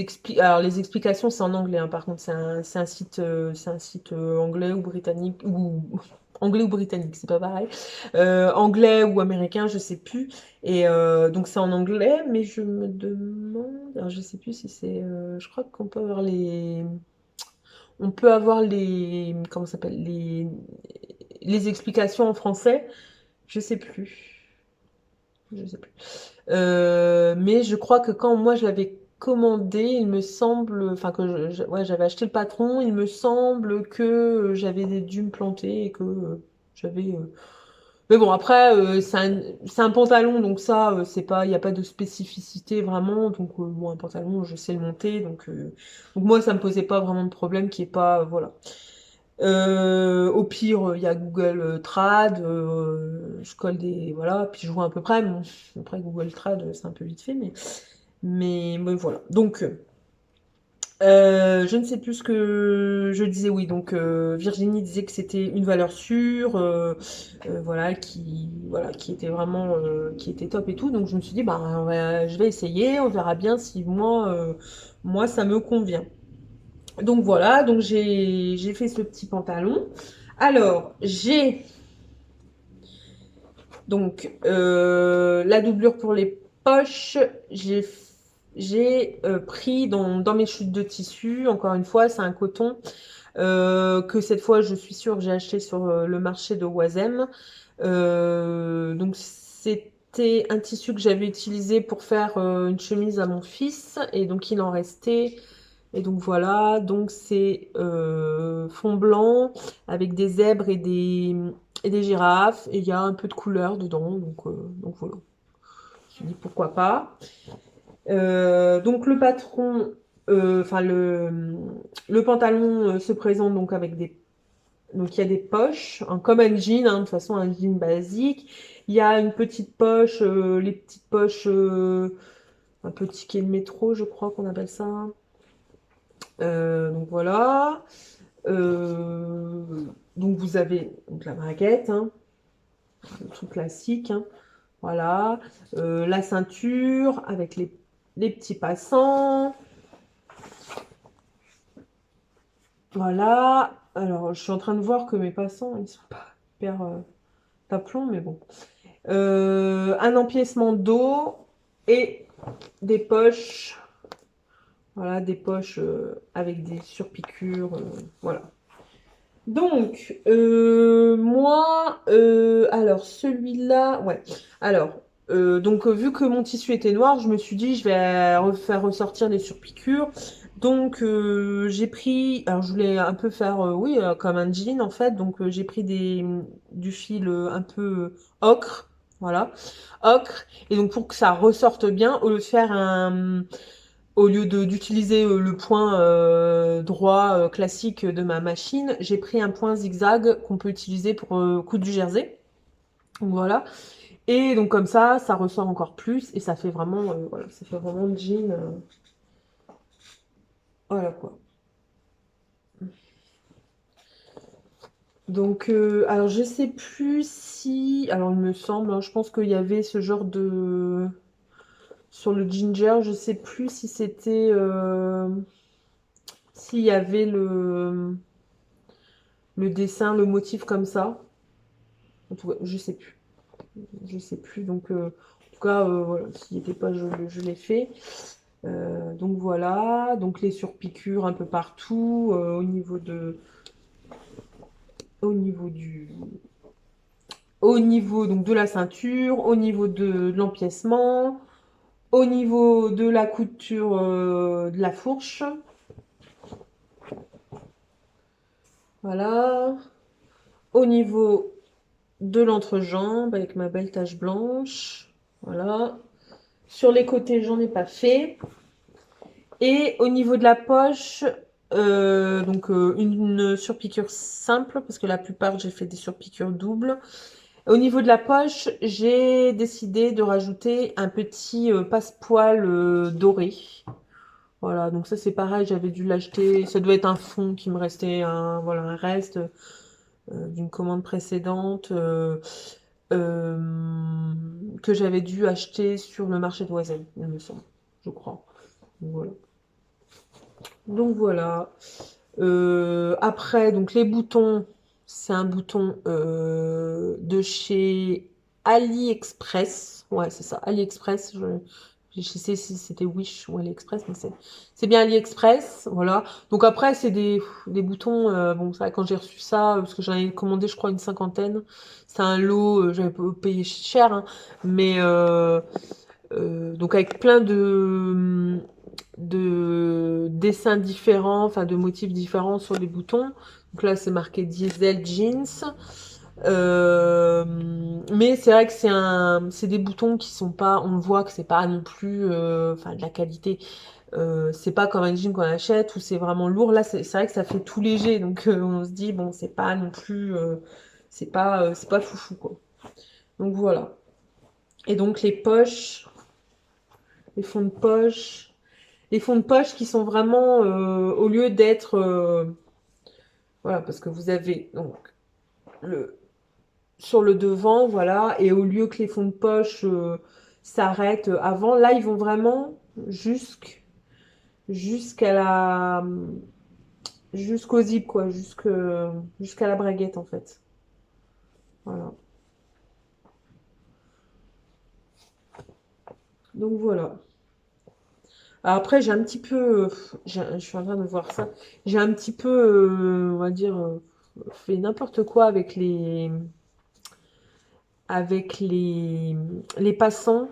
explications c'est en anglais, hein, par contre c'est un site anglais ou britannique ou anglais ou britannique, c'est pas pareil. Anglais ou américain, je sais plus. Et donc c'est en anglais, mais je me demande, alors je sais plus si c'est, je crois qu'on peut avoir comment ça s'appelle, les explications en français. Je sais plus. Je sais plus. Mais je crois que quand moi je l'avais commandé, il me semble, enfin que ouais, j'avais acheté le patron, il me semble que j'avais dû me planter et que j'avais. Mais bon, après, c'est un pantalon, donc ça, c'est pas, il n'y a pas de spécificité vraiment. Donc, bon, un pantalon, je sais le monter, donc moi, ça me posait pas vraiment de problème qui est pas, voilà. Au pire, il y a Google Trad, je colle des. Voilà, puis je vois à peu près. Bon, après, Google Trad, c'est un peu vite fait, mais voilà. Donc, je ne sais plus ce que je disais, oui. Donc, Virginie disait que c'était une valeur sûre, voilà, qui était vraiment, qui était top et tout. Donc, je me suis dit, bah, je vais essayer, on verra bien si moi, ça me convient. Donc voilà, donc j'ai fait ce petit pantalon. Alors, j'ai donc la doublure pour les poches. J'ai pris dans mes chutes de tissu, encore une fois, c'est un coton que cette fois, je suis sûre, j'ai acheté sur le marché de Oisem. Donc c'était un tissu que j'avais utilisé pour faire une chemise à mon fils et donc il en restait. Et donc voilà, donc c'est fond blanc avec des zèbres et des girafes et il y a un peu de couleur dedans, donc voilà. Je me dis pourquoi pas. Donc le patron, enfin le pantalon se présente donc avec des, donc il y a des poches, hein, comme un jean, hein, de toute façon un jean basique. Il y a une petite poche, les petites poches, un peu ticket de métro, je crois qu'on appelle ça. Donc voilà. Euh, donc vous avez donc la braguette, hein, le truc classique, hein, voilà. La ceinture avec les petits passants. Voilà. Alors je suis en train de voir que mes passants, ils sont pas hyper d'aplomb, mais bon. Un empiècement d'eau et des poches. Voilà, des poches avec des surpiqûres. Voilà. Donc, moi, alors celui-là, ouais. Alors, donc vu que mon tissu était noir, je me suis dit, je vais refaire ressortir les surpiqûres. Donc, j'ai pris, alors je voulais un peu faire, oui, comme un jean en fait. Donc, j'ai pris du fil un peu ocre, voilà, ocre. Et donc, pour que ça ressorte bien, au lieu de faire au lieu d'utiliser le point droit classique de ma machine, j'ai pris un point zigzag qu'on peut utiliser pour coudre du jersey. Donc, voilà. Et donc comme ça ressort encore plus et ça fait vraiment, voilà, ça fait vraiment le jean. Voilà quoi. Donc, alors je sais plus si, alors il me semble, hein, je pense qu'il y avait ce genre de, sur le ginger, je sais plus si c'était, s'il y avait le dessin, le motif comme ça. En tout cas, je sais plus. Je sais plus. Donc, en tout cas, voilà, s'il n'était pas, je l'ai fait. Donc voilà. Donc les surpiqûres un peu partout, au niveau du, au niveau donc de la ceinture, au niveau de l'empiècement, au niveau de la couture de la fourche. Voilà. Au niveau de l'entrejambe avec ma belle tache blanche. Voilà. Sur les côtés, j'en ai pas fait. Et au niveau de la poche, donc une surpiqûre simple, parce que la plupart j'ai fait des surpiqûres doubles. Au niveau de la poche, j'ai décidé de rajouter un petit passepoil doré. Voilà, donc ça c'est pareil, j'avais dû l'acheter. Ça doit être un fond qui me restait, voilà, un reste d'une commande précédente euh, que j'avais dû acheter sur le marché de Oisem, il me semble, je crois. Donc voilà. Donc voilà. Après, donc les boutons, c'est un bouton de chez AliExpress. Ouais, c'est ça, AliExpress. Je sais si c'était Wish ou AliExpress, mais c'est bien AliExpress. Voilà. Donc après, c'est des boutons. Bon, ça, quand j'ai reçu ça, parce que j'en ai commandé, je crois, une cinquantaine. C'est un lot, j'avais payé cher, hein, mais donc avec plein de dessins différents, enfin de motifs différents sur les boutons. Donc là, c'est marqué Diesel Jeans. Mais c'est vrai que c'est des boutons qui sont pas, on le voit que c'est pas non plus, enfin de la qualité. C'est pas comme un jean qu'on achète où c'est vraiment lourd. Là, c'est vrai que ça fait tout léger, donc on se dit bon, c'est pas non plus, c'est pas foufou quoi. Donc voilà. Et donc les poches, les fonds de poche. Les fonds de poche qui sont vraiment, au lieu d'être, voilà, parce que vous avez donc le sur le devant, voilà, et au lieu que les fonds de poche s'arrêtent avant, là ils vont vraiment jusqu'à la jusqu'au zip, quoi, jusqu'à la braguette, en fait. Voilà. Donc voilà. Après, j'ai un petit peu, je suis en train de voir ça. J'ai un petit peu, on va dire, fait n'importe quoi avec les passants.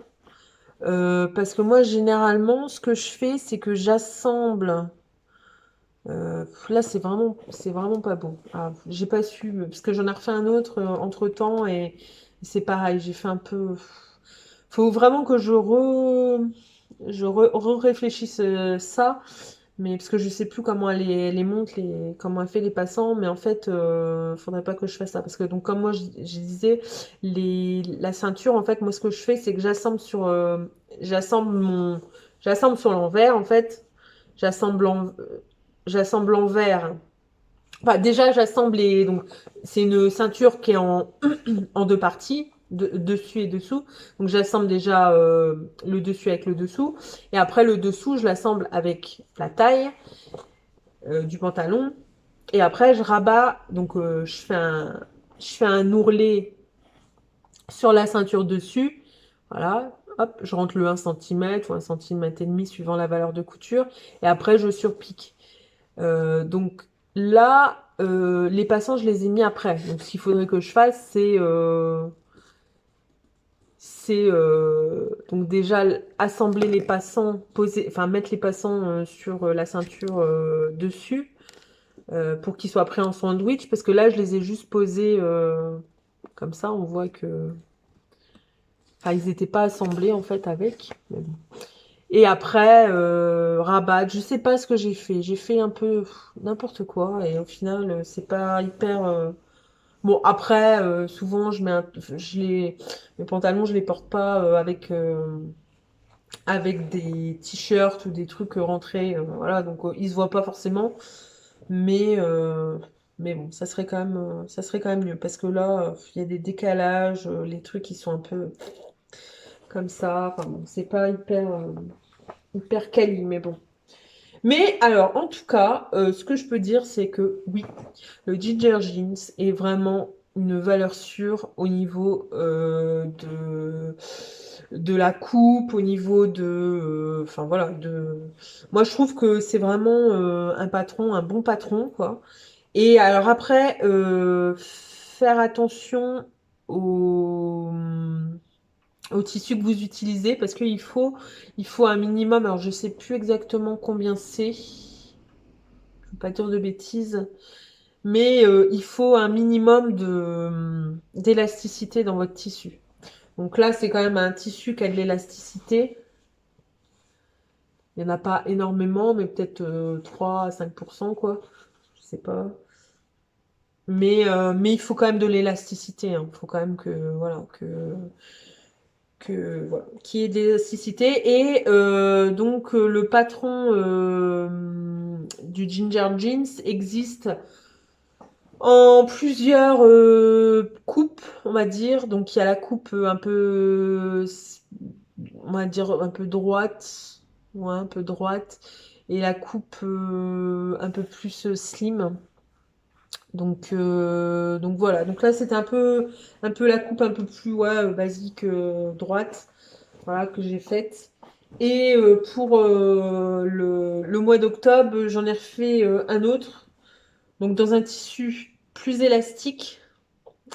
Parce que moi, généralement, ce que je fais, c'est que j'assemble. Là, c'est vraiment pas bon. Ah, j'ai pas su, parce que j'en ai refait un autre entre-temps et c'est pareil. J'ai fait un peu. Faut vraiment que je réfléchisse ça, mais parce que je sais plus comment elle les monte, comment elle fait les passants, mais en fait, faudrait pas que je fasse ça, parce que donc comme moi je disais, la ceinture, en fait, moi ce que je fais, c'est que j'assemble mon, j'assemble sur l'envers, en fait, j'assemble en, j'assemble l'envers. Enfin, déjà, j'assemble donc, c'est une ceinture qui est en deux parties, dessus et dessous. Donc, j'assemble déjà le dessus avec le dessous. Et après, le dessous, je l'assemble avec la taille du pantalon. Et après, je rabats. Donc, je fais un ourlet sur la ceinture dessus. Voilà. Hop, je rentre le 1 cm ou 1,5 cm suivant la valeur de couture. Et après, je surpique. Donc là, les passants, je les ai mis après. Donc ce qu'il faudrait que je fasse, c'est donc déjà assembler les passants, enfin mettre les passants sur la ceinture dessus pour qu'ils soient prêts en sandwich. Parce que là, je les ai juste posés comme ça. On voit que, enfin, ils n'étaient pas assemblés en fait avec. Mais bon. Et après, rabat, je sais pas ce que j'ai fait. J'ai fait un peu n'importe quoi et au final, c'est pas hyper. Bon, après, souvent, mes pantalons, je les porte pas avec des t-shirts ou des trucs rentrés. Voilà, donc ils se voient pas forcément. Mais, euh, mais bon, ça serait quand même mieux parce que là, il y a des décalages, les trucs, ils sont un peu comme ça. Enfin, bon, c'est pas hyper quali, mais bon. Mais alors, en tout cas, ce que je peux dire, c'est que oui, le Ginger Jeans est vraiment une valeur sûre au niveau de la coupe, au niveau enfin voilà, moi je trouve que c'est vraiment un bon patron, quoi. Et alors après, faire attention au, au tissu que vous utilisez parce il faut un minimum, alors je sais plus exactement combien c'est, je veux pas dire de bêtises, mais il faut un minimum d'élasticité dans votre tissu. Donc là, c'est quand même un tissu qui a de l'élasticité. Il n'y en a pas énormément, mais peut-être 3 à 5%, quoi. Je sais pas. Mais il faut quand même de l'élasticité, hein. Il faut quand même voilà, voilà, qu'il y ait de l'élasticité. Et donc, le patron du Ginger Jeans existe en plusieurs coupes, on va dire. Donc il y a la coupe un peu, on va dire un peu droite, ouais, un peu droite, et la coupe un peu plus slim. Donc voilà. Donc là c'était un peu la coupe un peu plus ouais, basique droite, voilà que j'ai faite. Et pour le mois d'octobre, j'en ai refait un autre. Donc dans un tissu plus élastique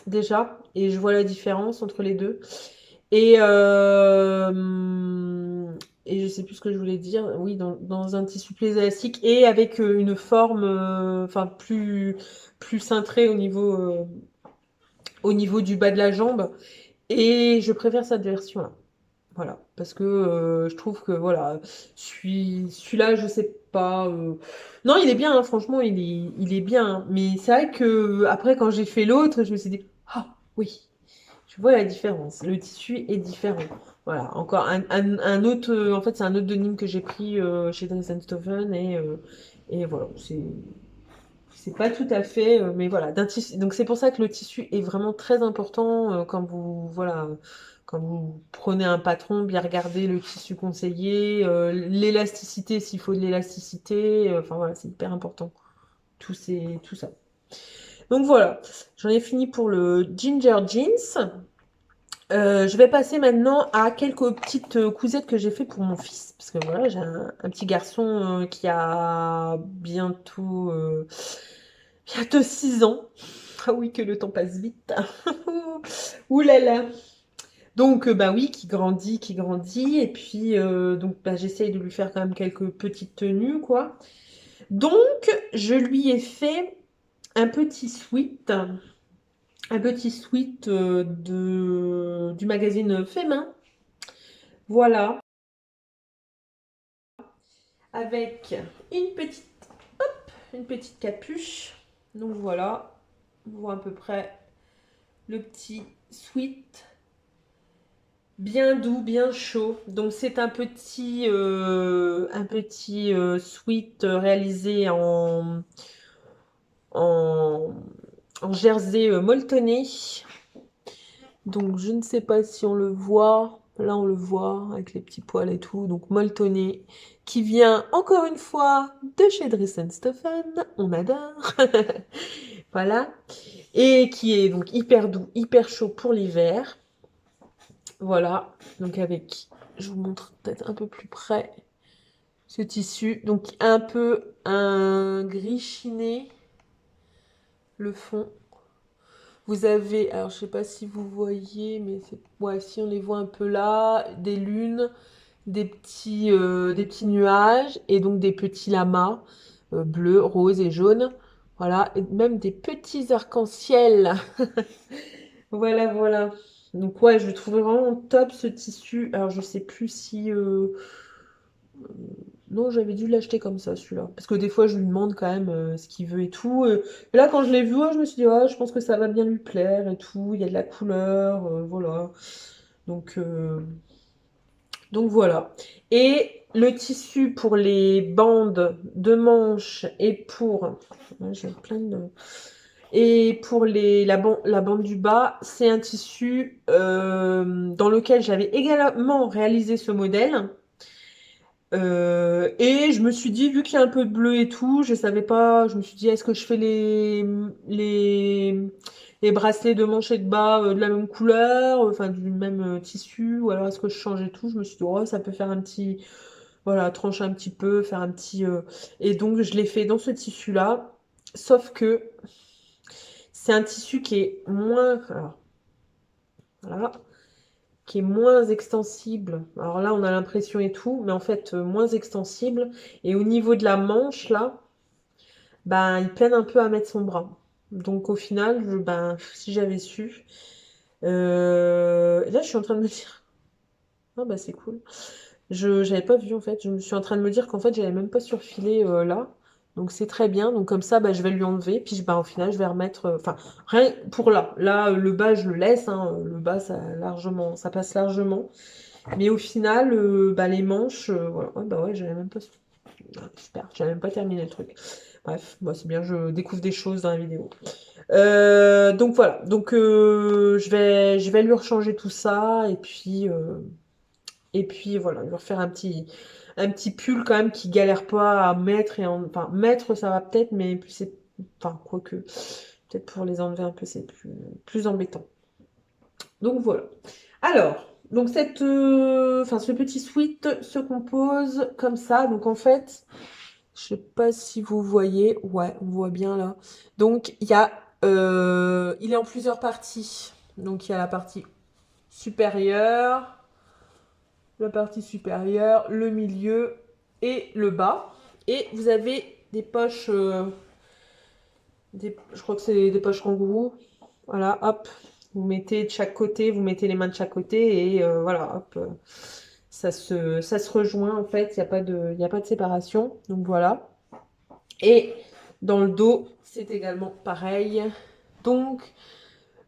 déjà, et je vois la différence entre les deux. Et, et je sais plus ce que je voulais dire. Oui, dans un tissu plus élastique et avec une forme, enfin plus cintrée au niveau du bas de la jambe. Et je préfère cette version-là. Voilà, parce que je trouve que voilà, celui-là, je sais pas. Non, il est bien, hein, franchement, il est bien. Hein. Mais c'est vrai que après, quand j'ai fait l'autre, je me suis dit, ah oui, je vois la différence. Le tissu est différent. Voilà, encore un autre. En fait, c'est un autre denim que j'ai pris chez Dresden Stephen et voilà, c'est pas tout à fait, mais voilà, d'un tissu. Donc c'est pour ça que le tissu est vraiment très important quand vous voilà, quand vous prenez un patron, bien regarder le tissu conseillé, l'élasticité s'il faut de l'élasticité. Enfin voilà, c'est hyper important. tout ça. Donc voilà, j'en ai fini pour le Ginger Jeans. Je vais passer maintenant à quelques petites cousettes que j'ai fait pour mon fils. Parce que voilà, j'ai un petit garçon qui a bientôt 6 ans. Ah oui, que le temps passe vite. Ouh là là. Donc, bah oui, qui grandit, qui grandit. Et puis, donc, bah, j'essaye de lui faire quand même quelques petites tenues, quoi. Donc, je lui ai fait un petit sweat. Un petit sweat du magazine Fait-Main. Voilà. Avec une petite capuche. Donc voilà. On voit à peu près le petit sweat. Bien doux, bien chaud. Donc c'est un petit sweat réalisé en, en jersey molletonné. Donc je ne sais pas si on le voit. Là on le voit avec les petits poils et tout. Donc molletonné qui vient encore une fois de chez Dress Stephen. On adore. Voilà. Et qui est donc hyper doux, hyper chaud pour l'hiver. Voilà, donc avec, je vous montre peut-être un peu plus près ce tissu. Donc un peu un gris chiné, le fond. Vous avez, alors je sais pas si vous voyez, mais c'est, ouais, si on les voit un peu là, des lunes, des petits nuages et donc des petits lamas bleus, roses et jaunes. Voilà, et même des petits arcs-en-ciel. Voilà, voilà. Donc ouais, je le trouvais vraiment top ce tissu. Alors je sais plus si... Non, j'avais dû l'acheter comme ça, celui-là. Parce que des fois, je lui demande quand même ce qu'il veut et tout. Et là, quand je l'ai vu, ouais, je me suis dit, ouais, je pense que ça va bien lui plaire et tout. Il y a de la couleur, voilà. Donc, euh, donc voilà. Et le tissu pour les bandes de manches et pour... Ouais, j'ai plein de... Et pour la bande du bas, c'est un tissu dans lequel j'avais également réalisé ce modèle. Et je me suis dit, vu qu'il y a un peu de bleu et tout, je savais pas, je me suis dit, est-ce que je fais les bracelets de manche et de bas de la même couleur, enfin du même tissu, ou alors est-ce que je change et tout? Je me suis dit, oh, ça peut faire un petit, voilà, trancher un petit peu, faire un petit... Et donc, je l'ai fait dans ce tissu-là, sauf que c'est un tissu qui est moins... Alors, voilà, qui est moins extensible. Alors là, on a l'impression et tout, mais en fait, moins extensible. Et au niveau de la manche, là, ben, il peine un peu à mettre son bras. Donc au final, ben, si j'avais su... Là, je suis en train de me dire... Ah bah c'est cool. J'avais pas vu en fait. Je me suis en train de me dire qu'en fait, j'avais même pas surfilé là. Donc c'est très bien. Donc comme ça, bah, je vais lui enlever. Puis bah, au final, je vais remettre... Enfin, rien pour là. Là, le bas, je le laisse, hein. Le bas, ça passe largement. Mais au final, bah, les manches, voilà. Ouais, bah ouais, j'avais même pas... Ah, super, j'avais même pas terminé le truc. Bref, moi c'est bien, je découvre des choses dans la vidéo. Donc voilà, donc je vais lui rechanger tout ça et puis voilà, lui refaire un petit pull quand même qui galère pas à mettre enfin mettre ça va peut-être, mais plus c'est, enfin quoique, peut-être pour les enlever un peu c'est plus embêtant. Donc voilà. Alors, donc enfin ce petit sweat se compose comme ça. Donc en fait, je sais pas si vous voyez, ouais, on voit bien là. Donc il est en plusieurs parties. Donc il y a supérieure, la partie supérieure, le milieu et le bas. Et vous avez des poches, je crois que c'est des poches kangourou. Voilà, hop, vous mettez de chaque côté, vous mettez les mains de chaque côté et voilà, hop, ça se rejoint en fait, il y a pas de séparation. Donc voilà. Et dans le dos, c'est également pareil. Donc,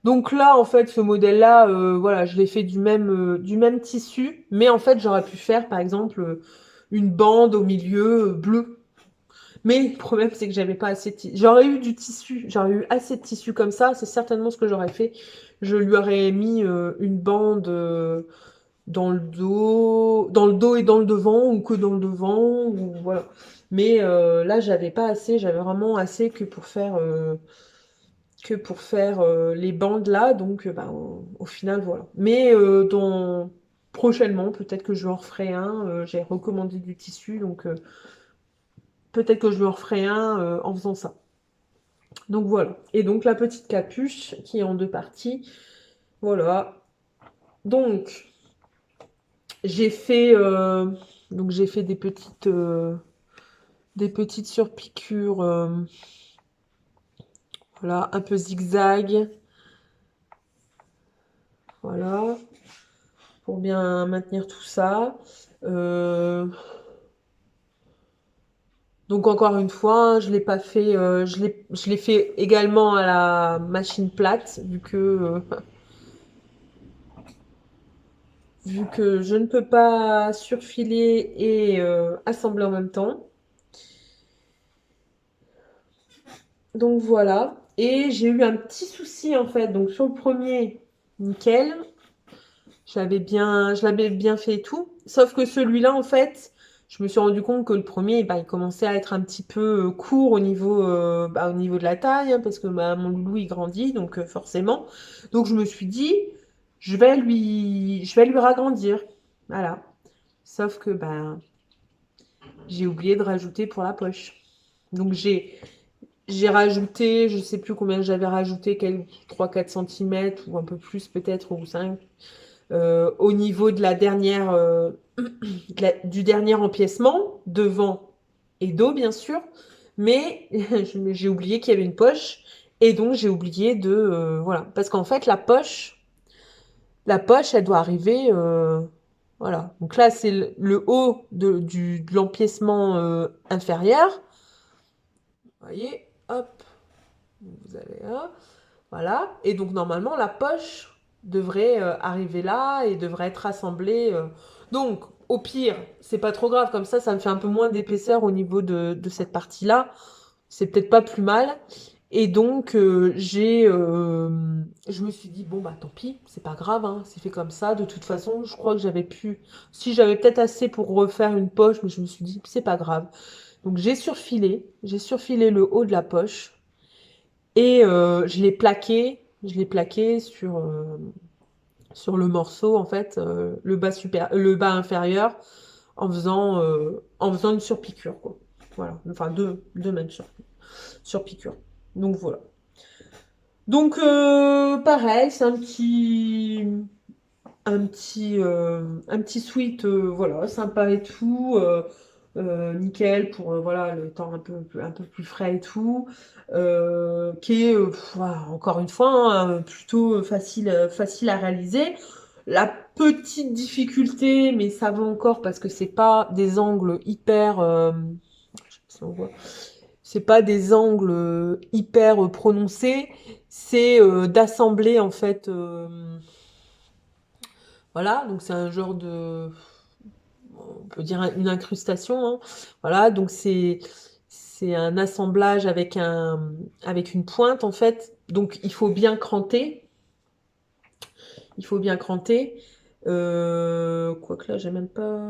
donc là, en fait, ce modèle-là, voilà, je l'ai fait du même tissu, mais en fait, j'aurais pu faire, par exemple, une bande au milieu bleu. Mais le problème, c'est que j'avais pas assez de tissu. J'aurais eu du tissu, j'aurais eu assez de tissu comme ça, c'est certainement ce que j'aurais fait. Je lui aurais mis une bande dans le dos et dans le devant, ou que dans le devant, ou voilà. Mais là, j'avais pas assez, j'avais vraiment assez que pour faire les bandes là, donc bah, au final, voilà. Mais prochainement, peut-être que je en referai un. J'ai recommandé du tissu, donc peut-être que je lui en referai un en faisant ça. Donc voilà. Et donc la petite capuche qui est en deux parties. Voilà. Donc j'ai fait, j'ai fait des petites surpiqûres, voilà, un peu zigzag. Voilà, pour bien maintenir tout ça. Euh, donc encore une fois, je l'ai pas fait, je l'ai fait également à la machine plate, vu que je ne peux pas surfiler et assembler en même temps. Donc voilà. Et j'ai eu un petit souci en fait. Donc sur le premier, nickel. Je l'avais bien fait et tout. Sauf que celui-là, en fait, je me suis rendu compte que le premier, bah, il commençait à être un petit peu court au niveau de la taille, hein, parce que bah, mon loulou, il grandit, donc forcément. Donc je me suis dit, je vais lui ragrandir. Voilà. Sauf que bah, j'ai oublié de rajouter pour la poche. Donc j'ai rajouté, je sais plus combien j'avais rajouté, 3-4 cm ou un peu plus peut-être, ou 5, au niveau de la dernière, du dernier empiècement, devant et dos bien sûr, mais j'ai oublié qu'il y avait une poche, et donc j'ai oublié voilà, parce qu'en fait la poche elle doit arriver, voilà, donc là c'est le haut de l'empiècement inférieur, vous voyez, hop, vous avez là. Voilà. Et donc normalement, la poche devrait arriver là et devrait être assemblée. Donc, au pire, c'est pas trop grave. Comme ça me fait un peu moins d'épaisseur au niveau de cette partie-là. C'est peut-être pas plus mal. Et donc, je me suis dit, bon, bah tant pis, c'est pas grave, hein, c'est fait comme ça. De toute façon, je crois que si j'avais peut-être assez pour refaire une poche, mais je me suis dit, c'est pas grave. Donc, j'ai surfilé le haut de la poche. Et je l'ai plaqué sur le morceau, en fait, le bas inférieur, en faisant une surpiqûre, quoi. Voilà, enfin deux même surpiqûres. Donc voilà. Donc pareil, c'est un petit sweat, voilà, sympa et tout, nickel pour voilà, le temps un peu plus frais et tout, qui est, voilà, encore une fois, hein, plutôt facile à réaliser. La petite difficulté, mais ça va encore parce que c'est pas des angles hyper, je sais pas si on voit, c'est pas des angles hyper prononcés, c'est d'assembler en fait. Voilà, donc c'est un genre on peut dire une incrustation, hein. Voilà, donc c'est un assemblage avec une pointe en fait. Donc il faut bien cranter. Il faut bien cranter. Quoique là, j'ai même pas.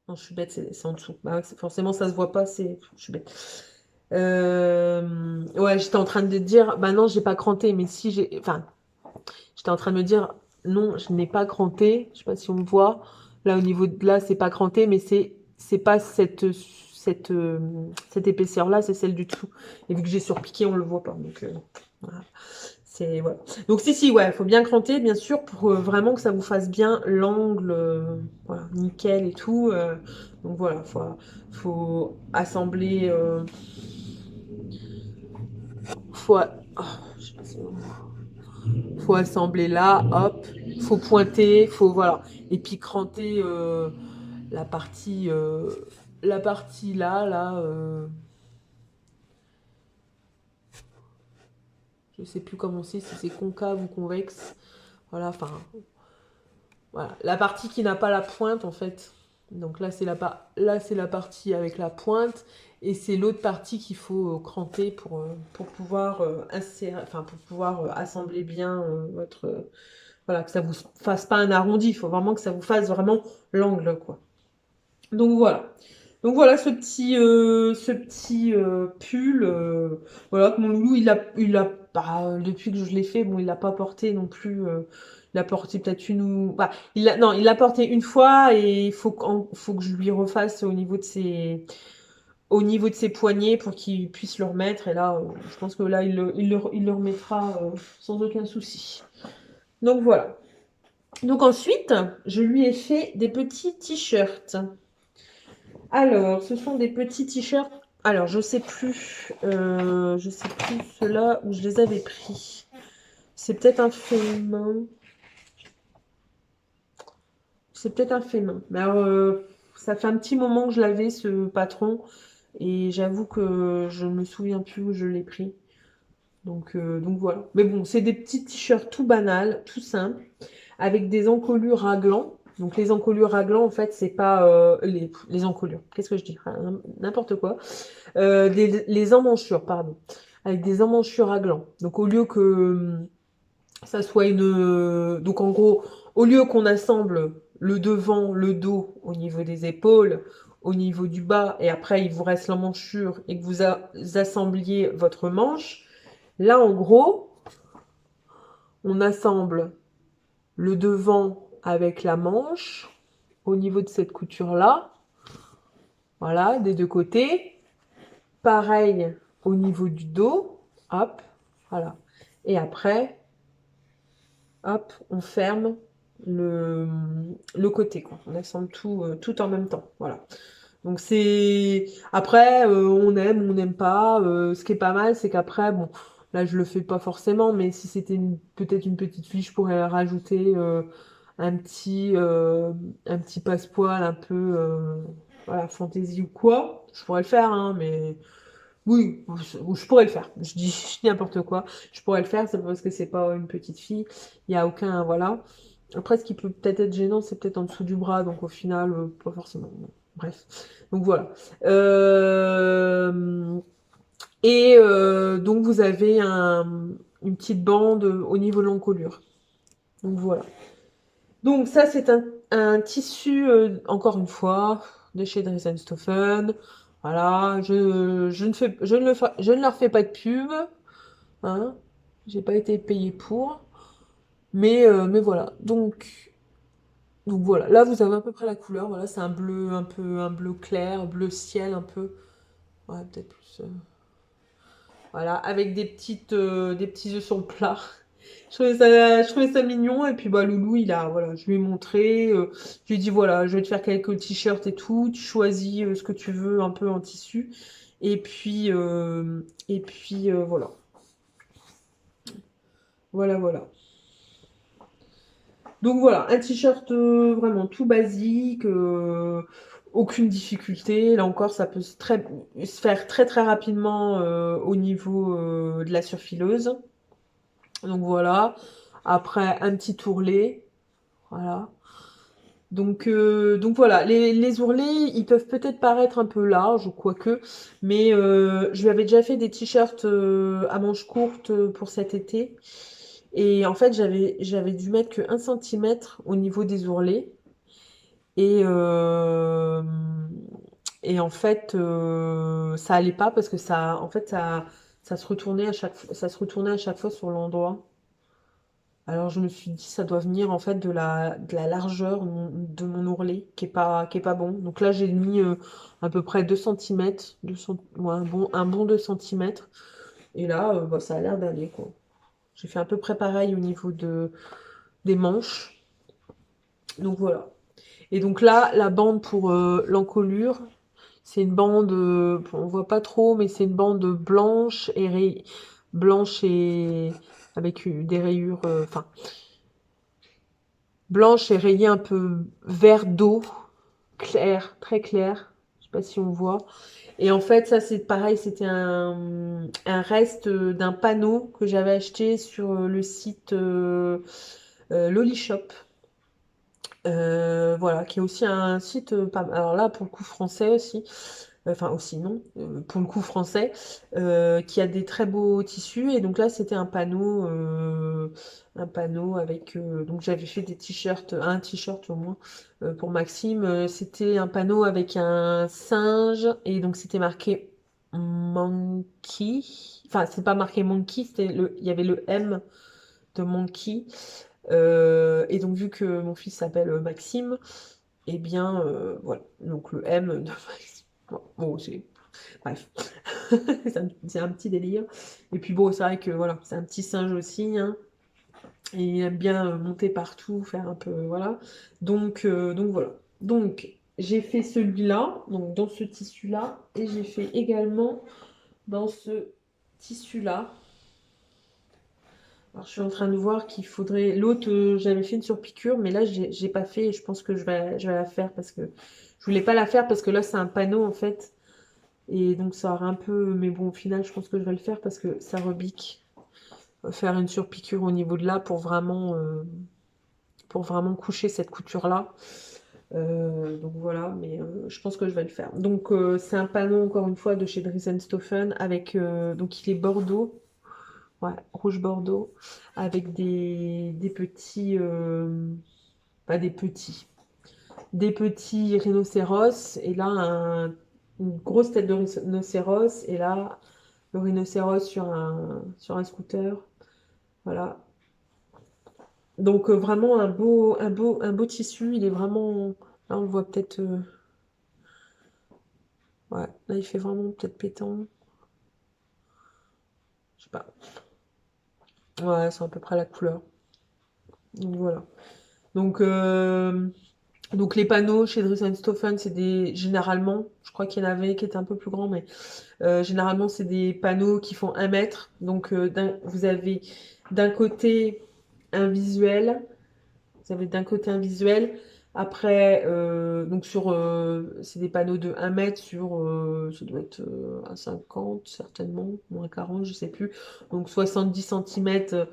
Non, je suis bête, c'est en dessous. Bah ouais, forcément, ça se voit pas, je suis bête. Ouais, j'étais en train de dire, bah non, j'ai pas cranté, mais si j'ai. Enfin, j'étais en train de me dire, non, je n'ai pas cranté. Je sais pas si on me voit. Là, au niveau de là, c'est pas cranté, mais c'est pas cette épaisseur-là, c'est celle du dessous. Et vu que j'ai surpiqué, on le voit pas. Donc, voilà. Voilà. Donc, si, ouais, il faut bien cranter, bien sûr, pour vraiment que ça vous fasse bien l'angle, voilà, nickel et tout. Donc, voilà, faut assembler. Faut, oh, je sais pas si faut assembler là, hop, faut pointer, voilà, et puis cranter la partie, là, je sais plus comment c'est, si c'est concave ou convexe, voilà, enfin, voilà, la partie qui n'a pas la pointe en fait. Donc là c'est la partie avec la pointe, et c'est l'autre partie qu'il faut cranter pour pouvoir insérer, enfin pour pouvoir assembler bien votre, voilà, que ça vous fasse pas un arrondi, il faut vraiment que ça vous fasse vraiment l'angle, quoi. Donc voilà. Donc voilà ce petit pull, voilà, que mon loulou, il a pas, depuis que je l'ai fait, bon, il l'a pas porté non plus, il l'a porté peut-être une ou, bah, non, il l'a porté une fois et faut que je lui refasse au niveau de ses poignets pour qu'il puisse le remettre. Et là, je pense que là, il le remettra sans aucun souci. Donc voilà. Donc ensuite, je lui ai fait des petits t-shirts. Alors, ce sont des petits t-shirts. Alors, je sais plus ceux-là où je les avais pris. C'est peut-être un fait main. C'est peut-être un fait main. Mais alors, ça fait un petit moment que je l'avais, ce patron. Et j'avoue que je ne me souviens plus où je l'ai pris. Donc voilà. Mais bon, c'est des petits t-shirts tout banals, tout simples, avec des encolures raglants. Donc les encolures raglants, en fait, c'est pas les encolures. Qu'est-ce que je dis? N'importe quoi. Les emmanchures, pardon. Avec des emmanchures raglants. Donc au lieu que ça soit une... donc en gros, au lieu qu'on assemble le devant, le dos au niveau des épaules, au niveau du bas, et après il vous reste l'emmanchure et que vous assembliez votre manche, là en gros, on assemble le devant avec la manche au niveau de cette couture-là. Voilà, des deux côtés. Pareil au niveau du dos. Hop, voilà. Et après, hop, on ferme le côté, quoi. On assemble tout en même temps. Voilà. Donc c'est... Après, on n'aime pas. Ce qui est pas mal, c'est qu'après, bon, là je le fais pas forcément, mais si c'était peut-être une petite fille, je pourrais rajouter un petit passepoil un peu, voilà, fantaisie ou quoi. Je pourrais le faire, hein, mais oui, je pourrais le faire. Je dis n'importe quoi. Je pourrais le faire, c'est pas parce que c'est pas une petite fille. Il y a aucun, voilà. Après, ce qui peut peut-être être gênant, c'est peut-être en dessous du bras, donc au final, pas forcément. Bon, bref. Donc voilà. Donc vous avez une petite bande au niveau de l'encolure. Donc voilà. Donc ça, c'est un tissu, encore une fois, de chez Dresden-Stoffeln. Voilà, je ne leur fais pas de pub, hein. J'ai pas été payée pour. Mais voilà. Donc voilà. Là, vous avez à peu près la couleur. Voilà, c'est un bleu un peu, un bleu clair, bleu ciel un peu. Ouais, peut-être plus. Voilà, avec des petits œufs sur le plat. Je trouvais ça mignon. Et puis, bah, Loulou, voilà, je lui ai montré. Je lui ai dit, voilà, je vais te faire quelques t-shirts et tout. Tu choisis ce que tu veux, un peu en tissu. Et puis, voilà. Voilà, voilà. Donc voilà, un t-shirt vraiment tout basique, aucune difficulté. Là encore, ça peut se faire très très rapidement au niveau de la surfileuse. Donc voilà. Après, un petit ourlet. Voilà. Donc voilà, les ourlets, ils peuvent peut-être paraître un peu larges, quoique, mais je lui avais déjà fait des t-shirts à manches courtes pour cet été. Et en fait, j'avais dû mettre que 1 centimètre au niveau des ourlets. Et, euh, et en fait, ça allait pas parce que ça se retournait ça se retournait à chaque fois sur l'endroit. Alors je me suis dit, ça doit venir en fait de la largeur de mon ourlet qui est pas bon. Donc là, j'ai mis à peu près 2 centimètres, ouais, un bon 2 centimètres. Et là, bah, ça a l'air d'aller, quoi. J'ai fait à peu près pareil au niveau des manches. Donc voilà. Et donc là, la bande pour l'encolure, c'est une bande, on voit pas trop, mais c'est une bande blanche et avec des rayures, enfin blanche et rayée un peu vert d'eau, clair, très clair. Je sais pas si on voit. Et en fait, ça c'est pareil, c'était un reste d'un panneau que j'avais acheté sur le site Lolishop. Voilà, qui est aussi un site, alors là pour le coup français aussi. enfin aussi non, pour le coup français, qui a des très beaux tissus. Et donc là, c'était un panneau avec. Donc j'avais fait des t-shirts, un t-shirt au moins pour Maxime. C'était un panneau avec un singe et donc c'était marqué Monkey. Enfin, c'est pas marqué Monkey, il y avait le M de Monkey. Et donc vu que mon fils s'appelle Maxime, et bien voilà. Donc le M de Maxime. Bon, c'est bref, c'est un petit délire. Et puis bon, c'est vrai que voilà, c'est un petit singe aussi, hein, et il aime bien monter partout, faire un peu, voilà. Donc voilà. Donc j'ai fait celui-là, donc dans ce tissu-là, et j'ai fait également dans ce tissu-là. Alors je suis en train de voir qu'il faudrait. L'autre, j'avais fait une surpiqûre, mais là j'ai pas fait, et je pense que je vais la faire parce que je voulais pas la faire parce que là c'est un panneau en fait. Et donc ça aurait un peu, mais bon, au final, je pense que je vais le faire parce que ça rebique. Faire une surpiqûre au niveau de là pour vraiment coucher cette couture-là. Donc voilà, mais je pense que je vais le faire. Donc c'est un panneau, encore une fois, de chez Dries Stoffen avec, donc il est bordeaux, ouais, rouge bordeaux, avec des petits, pas des petits rhinocéros, et là, une grosse tête de rhinocéros, et là, le rhinocéros sur un scooter. Voilà. Donc vraiment un beau tissu. Il est vraiment. Là, on le voit peut-être. Ouais, là, il fait vraiment peut-être pétant. Je sais pas. Ouais, c'est à peu près la couleur. Donc voilà. Donc, donc les panneaux chez Dries Stoffen, c'est des. Généralement, je crois qu'il y en avait qui étaient un peu plus grands, mais généralement, c'est des panneaux qui font 1 mètre. Donc vous avez d'un côté un visuel. Vous avez d'un côté un visuel. Après, donc c'est des panneaux de 1 mètre sur, ça doit être un 50 certainement, ou un 40, je sais plus. Donc 70 centimètres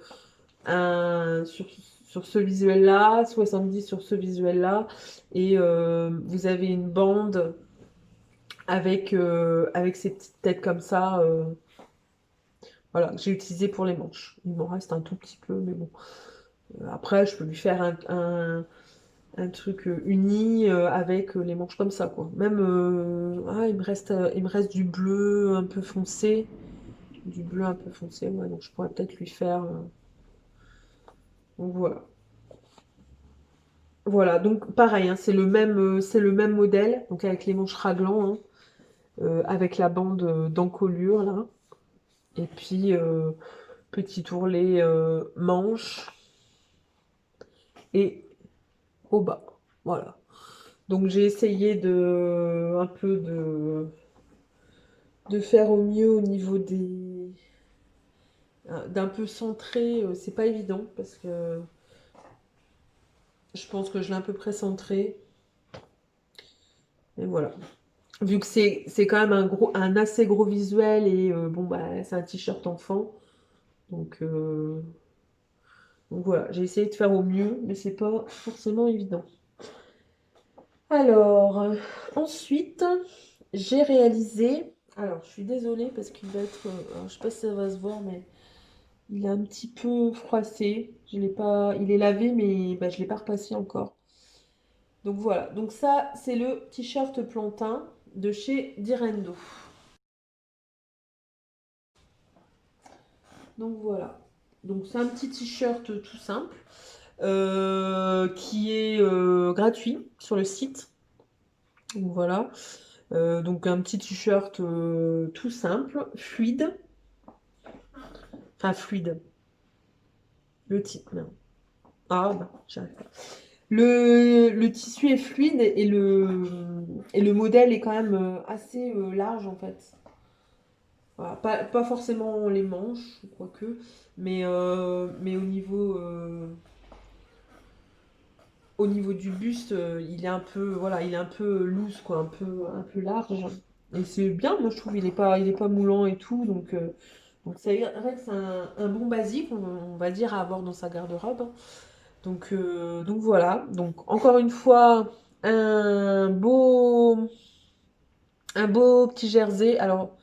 sur ce visuel-là, 70 sur ce visuel-là. Et vous avez une bande avec ces petites têtes comme ça. Voilà, que j'ai utilisé pour les manches. Il m'en reste un tout petit peu, mais bon. Après, je peux lui faire un truc uni avec les manches comme ça, quoi. Même, il me reste du bleu un peu foncé. Du bleu un peu foncé, ouais, donc je pourrais peut-être lui faire. Donc voilà. Voilà, donc pareil, hein, c'est le même modèle, donc avec les manches raglan, hein, avec la bande d'encolure là. Et puis petit ourlet manche et au bas. Voilà. Donc j'ai essayé un peu de faire au mieux au niveau d'un peu centré. C'est pas évident parce que je pense que je l'ai à peu près centré. Et voilà. Vu que c'est quand même un assez gros visuel et bon bah c'est un t-shirt enfant. Donc, euh, donc voilà, j'ai essayé de faire au mieux, mais c'est pas forcément évident. Alors, ensuite, j'ai réalisé. Alors, je suis désolée parce qu'il va être. Alors, je sais pas si ça va se voir, mais il est un petit peu froissé. Je l'ai pas. Il est lavé, mais bah, je l'ai pas repassé encore. Donc voilà. Donc ça, c'est le t-shirt plantain de chez Direndo. Donc voilà. Donc c'est un petit t-shirt tout simple qui est gratuit sur le site. Donc voilà. Donc un petit t-shirt tout simple, fluide. Enfin fluide. Le titre. Ah bah j'arrive pas. Le tissu est fluide et le modèle est quand même assez large en fait. Voilà, pas forcément les manches, quoique, mais au niveau du buste, il est un peu loose, quoi, un peu large. Et c'est bien, moi je trouve, il est pas moulant et tout, donc c'est vrai que c'est un bon basique, on va dire, à avoir dans sa garde-robe. Donc voilà. Donc encore une fois, un beau, Un beau petit jersey. Alors,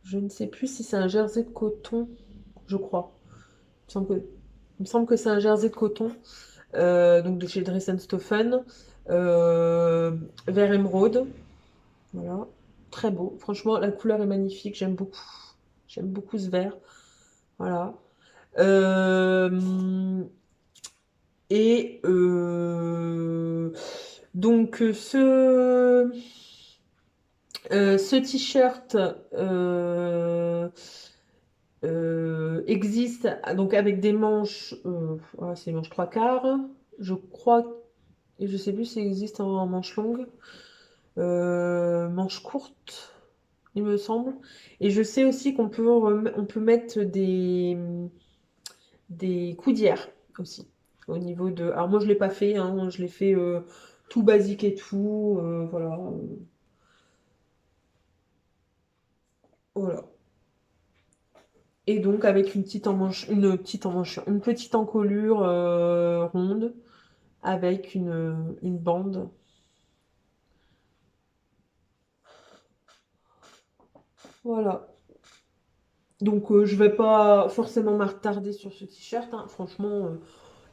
je ne sais plus si c'est un jersey de coton, je crois. Il me semble que c'est un jersey de coton, donc de chez Dress Stephen, euh, vert émeraude. Voilà, très beau. Franchement, la couleur est magnifique. J'aime beaucoup. J'aime beaucoup ce vert. Voilà. Euh, et donc ce t-shirt existe donc avec des manches, voilà, c'est manches trois quarts, je crois, et je sais plus s'il existe en manches longues, manches courtes, il me semble. Et je sais aussi on peut mettre des coudières aussi au niveau de. Alors moi je l'ai pas fait, hein, je l'ai fait tout basique et tout, voilà, voilà. Et donc avec une petite encolure ronde avec une bande. Voilà. Donc je vais pas forcément m'attarder sur ce t-shirt, hein. Franchement,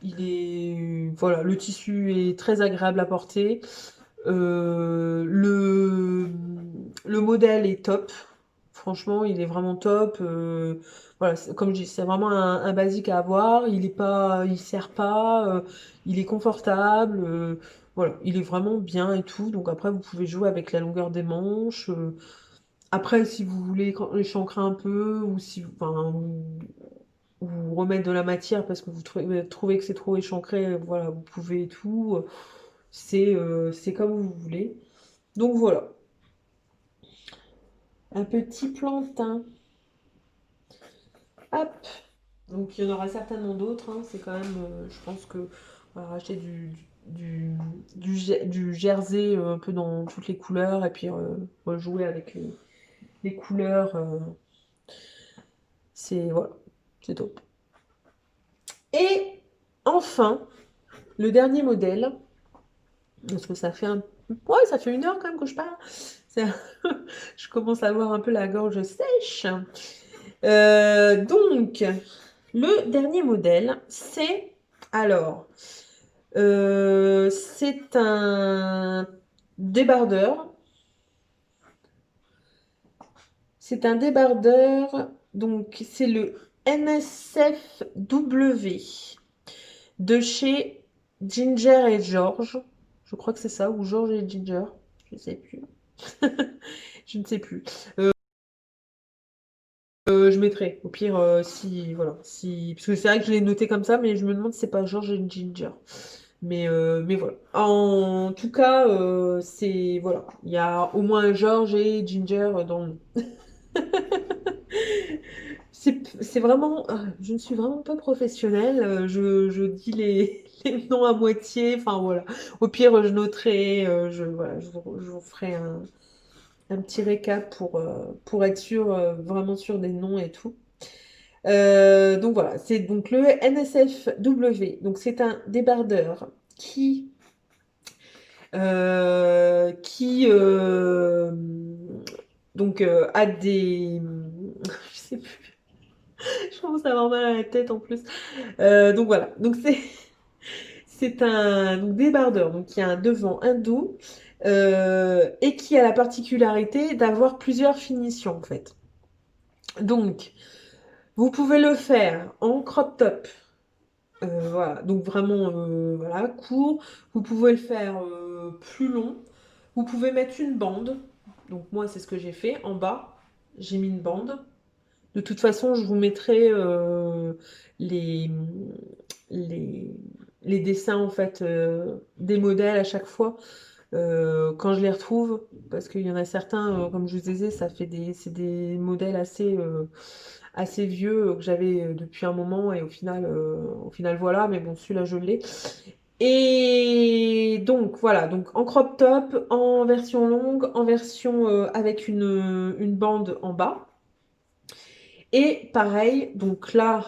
il est voilà, le tissu est très agréable à porter. Euh, le, le modèle est top. Franchement, il est vraiment top. Voilà, comme je dis, c'est vraiment un basique à avoir. Il sert pas, il est confortable. Voilà, il est vraiment bien et tout. Donc après, vous pouvez jouer avec la longueur des manches. Après, si vous voulez échancrer un peu ou si, enfin, ou remettre de la matière parce que vous trouvez que c'est trop échancré, voilà, vous pouvez et tout. C'est comme vous voulez. Donc voilà, un petit plantain. Hop. Donc il y en aura certainement d'autres, hein. C'est quand même, je pense que on va racheter du jersey un peu dans toutes les couleurs et puis on va jouer avec les couleurs. C'est voilà, c'est top. Et enfin, le dernier modèle, parce que ça fait ouais, ça fait 1 heure quand même que je parle. C'est- Je commence à avoir un peu la gorge sèche. Donc, le dernier modèle, c'est alors, c'est un débardeur. C'est un débardeur, donc c'est le NSFW de chez Ginger et George. Je crois que c'est ça, ou George et Ginger. Je sais plus. Je ne sais plus. Je mettrai, au pire, si, voilà, si, parce que c'est vrai que je l'ai noté comme ça, mais je me demande si c'est pas George et Ginger. Mais voilà. En tout cas, voilà, il y a au moins George et Ginger dans le nom. C'est vraiment, je ne suis vraiment pas professionnelle. Je dis les noms à moitié. Enfin voilà. Au pire, je noterai. Voilà, je vous ferai un petit récap pour être sûr, vraiment sûr des noms et tout. Donc voilà, c'est donc le NSFW. Donc c'est un débardeur qui donc a des, je sais plus, je commence à avoir mal à la tête en plus. Donc voilà, donc c'est un donc débardeur donc qui a un devant, un dos et qui a la particularité d'avoir plusieurs finitions en fait. Donc vous pouvez le faire en crop top. Voilà, donc vraiment voilà, court. Vous pouvez le faire plus long. Vous pouvez mettre une bande. Donc moi, c'est ce que j'ai fait. En bas, j'ai mis une bande. De toute façon, je vous mettrai les, les, les dessins en fait des modèles à chaque fois quand je les retrouve. Parce qu'il y en a certains, comme je vous disais, c'est des modèles assez vieux que j'avais depuis un moment et au final voilà, mais bon, celui-là je l'ai. Et donc voilà, donc en crop top, en version longue, en version avec une bande en bas. Et pareil, donc là,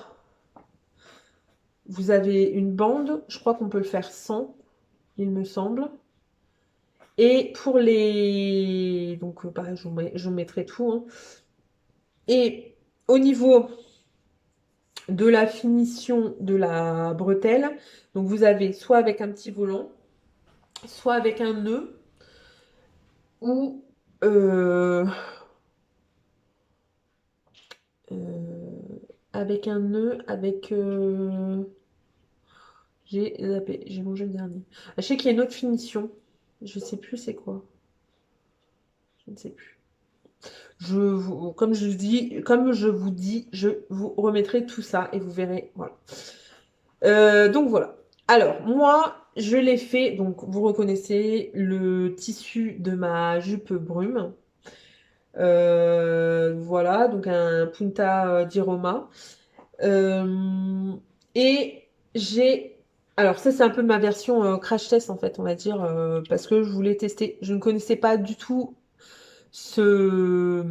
vous avez une bande, je crois qu'on peut le faire sans, il me semble. Et pour les... Donc, bah, je vous mettrai tout, hein. Et au niveau de la finition de la bretelle, donc vous avez soit avec un petit volant, soit avec un nœud, ou avec un nœud, avec... j'ai zappé, j'ai mangé le dernier. Je sais qu'il y a une autre finition. Je sais plus c'est quoi. Je ne sais plus. Comme je vous dis, je vous remettrai tout ça et vous verrez. Voilà. Donc voilà. Alors, moi, je l'ai fait. Donc, vous reconnaissez le tissu de ma jupe brume. Voilà, donc un Punta di Roma. Euh, et j'ai... Alors ça, c'est un peu ma version crash test, en fait, on va dire, parce que je voulais tester. Je ne connaissais pas du tout ce,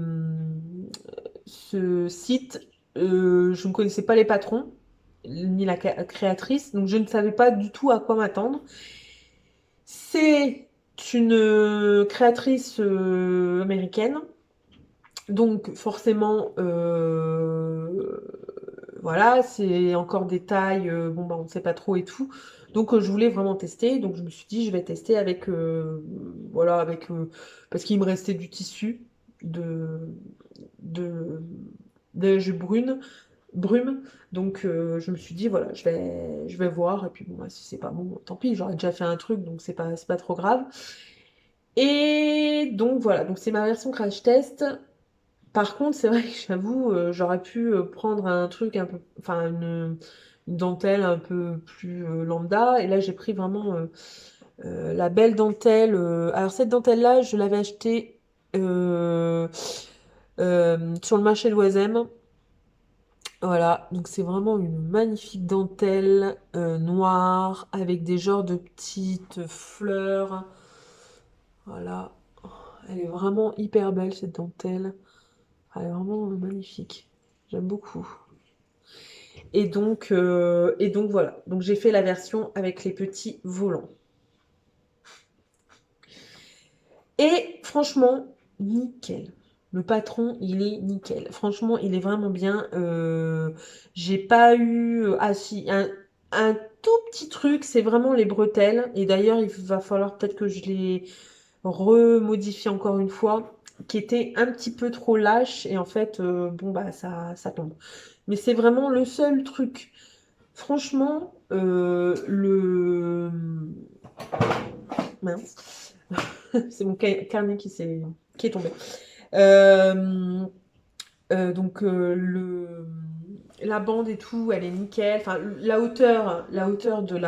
ce site. Je ne connaissais pas les patrons, ni la créatrice, donc je ne savais pas du tout à quoi m'attendre. C'est une créatrice américaine, donc forcément, voilà, c'est encore des tailles, bon bah on ne sait pas trop et tout. Donc je voulais vraiment tester, donc je me suis dit je vais tester avec, voilà, avec, parce qu'il me restait du tissu de, de, de jupe brume. Donc je me suis dit voilà, je vais voir et puis bon bah, si c'est pas bon, tant pis, j'aurais déjà fait un truc donc c'est pas trop grave. Et donc voilà, donc c'est ma version crash test. Par contre, c'est vrai que j'avoue, j'aurais pu prendre un truc un peu, enfin une dentelle un peu plus lambda. Et là, j'ai pris vraiment la belle dentelle. Alors cette dentelle-là, je l'avais achetée sur le marché de Oisem. Voilà, donc c'est vraiment une magnifique dentelle noire avec des genres de petites fleurs. Voilà, elle est vraiment hyper belle cette dentelle. Elle est vraiment magnifique. J'aime beaucoup. Et donc voilà. Donc j'ai fait la version avec les petits volants. Et franchement, nickel. Le patron, il est nickel. Franchement, il est vraiment bien. J'ai pas eu... Ah si, un tout petit truc, c'est vraiment les bretelles. Et d'ailleurs, il va falloir peut-être que je les remodifie encore une fois, qui était un petit peu trop lâche. Et en fait, bon, bah ça tombe. Mais c'est vraiment le seul truc. Franchement, mince, c'est mon carnet qui est tombé. Euh, donc la bande et tout, elle est nickel. Enfin, la hauteur de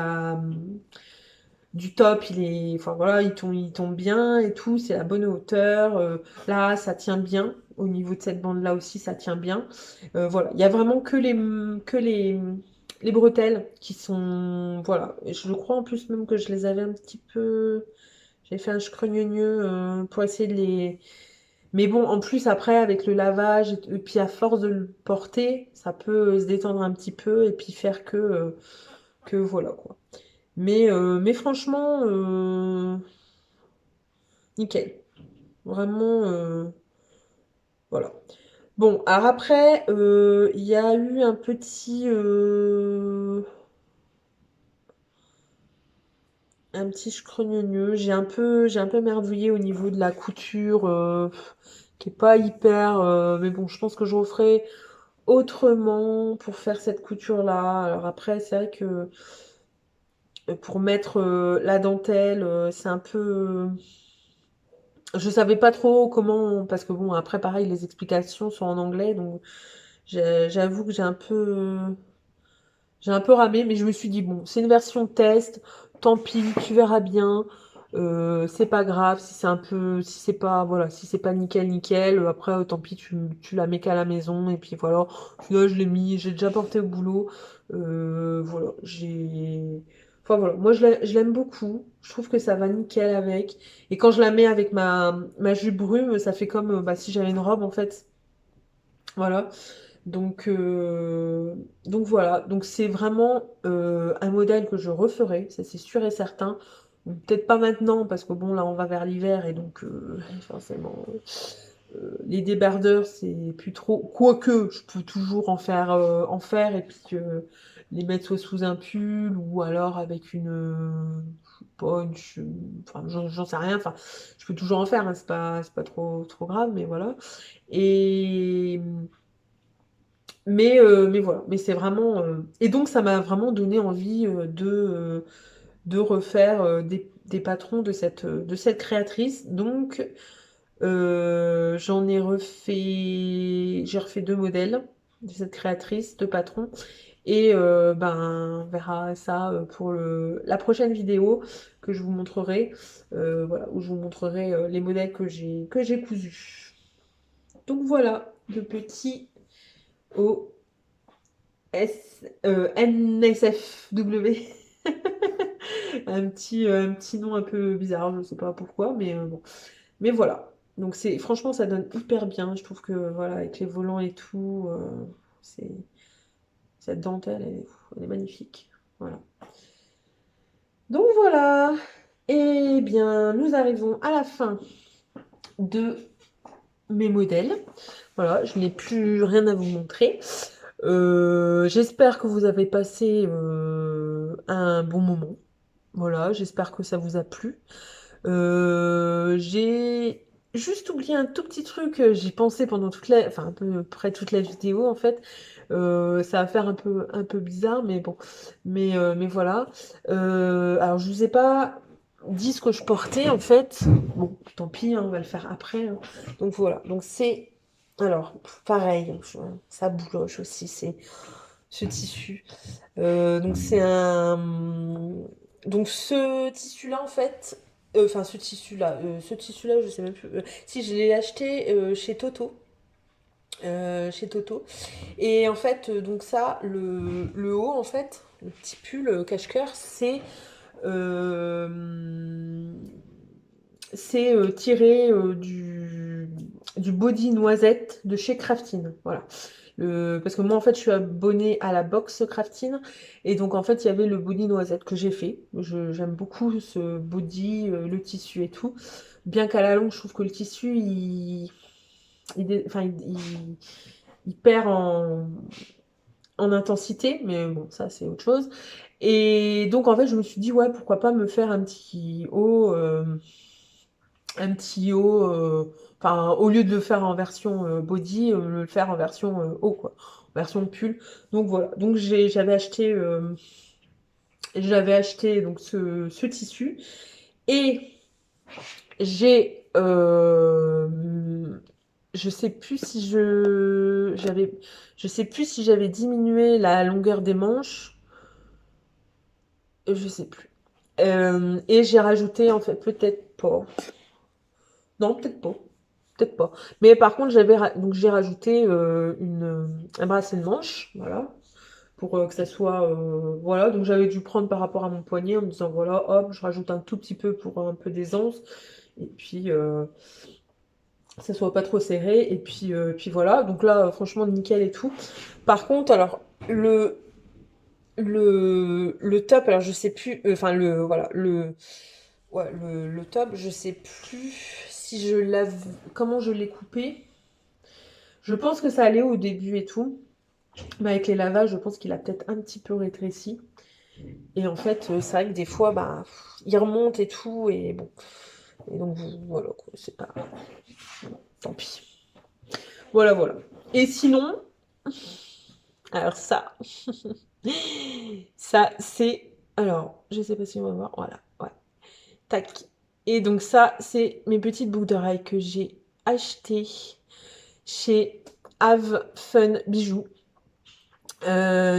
du top, il est, enfin voilà, il tombe bien et tout. C'est la bonne hauteur. Là, ça tient bien. Au niveau de cette bande là aussi, ça tient bien. Voilà, il y a vraiment que les bretelles qui sont, voilà. Et je crois en plus même que je les avais un petit peu. J'ai fait un scrogneux pour essayer de les. Mais bon, en plus, après, avec le lavage, et puis à force de le porter, ça peut se détendre un petit peu et puis faire que voilà, quoi. Mais franchement, nickel. Vraiment, voilà. Bon, alors après, il y a eu un petit scrogneux. J'ai un peu merdouillé au niveau de la couture, qui est pas hyper. Mais bon, je pense que je referai autrement pour faire cette couture-là. Alors après, c'est vrai que pour mettre la dentelle, c'est un peu. Je savais pas trop comment, parce que bon, après, pareil, les explications sont en anglais, donc j'avoue que j'ai un peu ramé, mais je me suis dit, bon, c'est une version test, tant pis, tu verras bien. C'est pas grave si c'est un peu, si c'est pas, voilà, si c'est pas nickel, nickel. Après, tant pis, tu la mets qu'à la maison, et puis voilà. Là, je l'ai mis, j'ai déjà porté au boulot. Voilà, enfin voilà, moi je l'aime beaucoup. Je trouve que ça va nickel avec. Et quand je la mets avec ma jupe brume, ça fait comme bah, si j'avais une robe en fait. Voilà. Donc, donc voilà, donc c'est vraiment un modèle que je referai, ça c'est sûr et certain. Peut-être pas maintenant, parce que bon, là, on va vers l'hiver et donc forcément, les débardeurs, c'est plus trop. Quoique, je peux toujours en faire et puis les mettre soit sous un pull ou alors avec une, je sais pas, enfin, j'en sais rien. Enfin, je peux toujours en faire, hein, c'est pas trop grave, mais voilà. Et mais voilà, mais c'est vraiment. Et donc, ça m'a vraiment donné envie de refaire des patrons de cette créatrice. Donc, j'ai refait deux modèles de cette créatrice, deux patrons. Et ben, on verra ça pour la prochaine vidéo que je vous montrerai, voilà, où je vous montrerai les modèles que j'ai cousus. Donc voilà, le petit NSFW. Un petit nom un peu bizarre, je sais pas pourquoi, mais bon. Mais voilà. Donc c'est franchement ça donne hyper bien. Je trouve que voilà, avec les volants et tout, c'est cette dentelle, elle est magnifique. Voilà. Donc voilà. Eh bien, nous arrivons à la fin de mes modèles. Voilà, je n'ai plus rien à vous montrer. J'espère que vous avez passé un bon moment. Voilà, j'espère que ça vous a plu. J'ai juste oublié un tout petit truc, j'y pensais pendant enfin à peu près toute la vidéo en fait. Ça va faire un peu bizarre, mais bon. Mais voilà. Alors je vous ai pas dit ce que je portais en fait. Bon, tant pis, hein, on va le faire après, hein. Donc voilà. Donc c'est. Alors, pareil, ça bouloche aussi, c'est ce tissu. Donc c'est un. Donc ce tissu-là, en fait, enfin ce tissu-là, je sais même plus. Si je l'ai acheté chez Toto. Chez Toto. Et en fait, donc ça, le haut, en fait, le petit pull cache-cœur, euh, c'est tiré du body noisette de chez Craftin. Voilà. Parce que moi, en fait, je suis abonnée à la box Craftin. Et donc, en fait, il y avait le body noisette que j'ai fait. J'aime beaucoup ce body, le tissu et tout. Bien qu'à la longue, je trouve que le tissu, enfin, il perd en intensité. Mais bon, ça, c'est autre chose. Et donc, en fait, je me suis dit, ouais, pourquoi pas me faire un petit haut, enfin, au lieu de le faire en version body, le faire en version haut, quoi, en version pull. Donc voilà, donc j'avais acheté donc ce tissu et j'ai, je sais plus si je sais plus si j'avais diminué la longueur des manches, je sais plus. Et j'ai rajouté en fait peut-être pas. Non, peut-être pas. Peut-être pas. Mais par contre, donc j'ai rajouté un bracelet de manche, voilà, pour que ça soit voilà. Donc j'avais dû prendre par rapport à mon poignet en me disant voilà, hop, je rajoute un tout petit peu pour un peu d'aisance et puis ça soit pas trop serré et puis voilà. Donc là, franchement, nickel et tout. Par contre, alors le top, alors je sais plus, enfin le voilà le top, je sais plus si je lave, comment je l'ai coupé. Je pense que ça allait au début et tout. Mais avec les lavages, je pense qu'il a peut-être un petit peu rétréci. Et en fait, c'est vrai que des fois, bah, il remonte et tout. Et bon. Et donc, voilà, quoi, c'est pas. Tant pis. Voilà, voilà. Et sinon, alors ça. Ça, c'est. Alors, je sais pas si on va voir. Voilà, ouais. Tac. Et donc, ça, c'est mes petites boucles d'oreilles que j'ai achetées chez Have Fun Bijoux.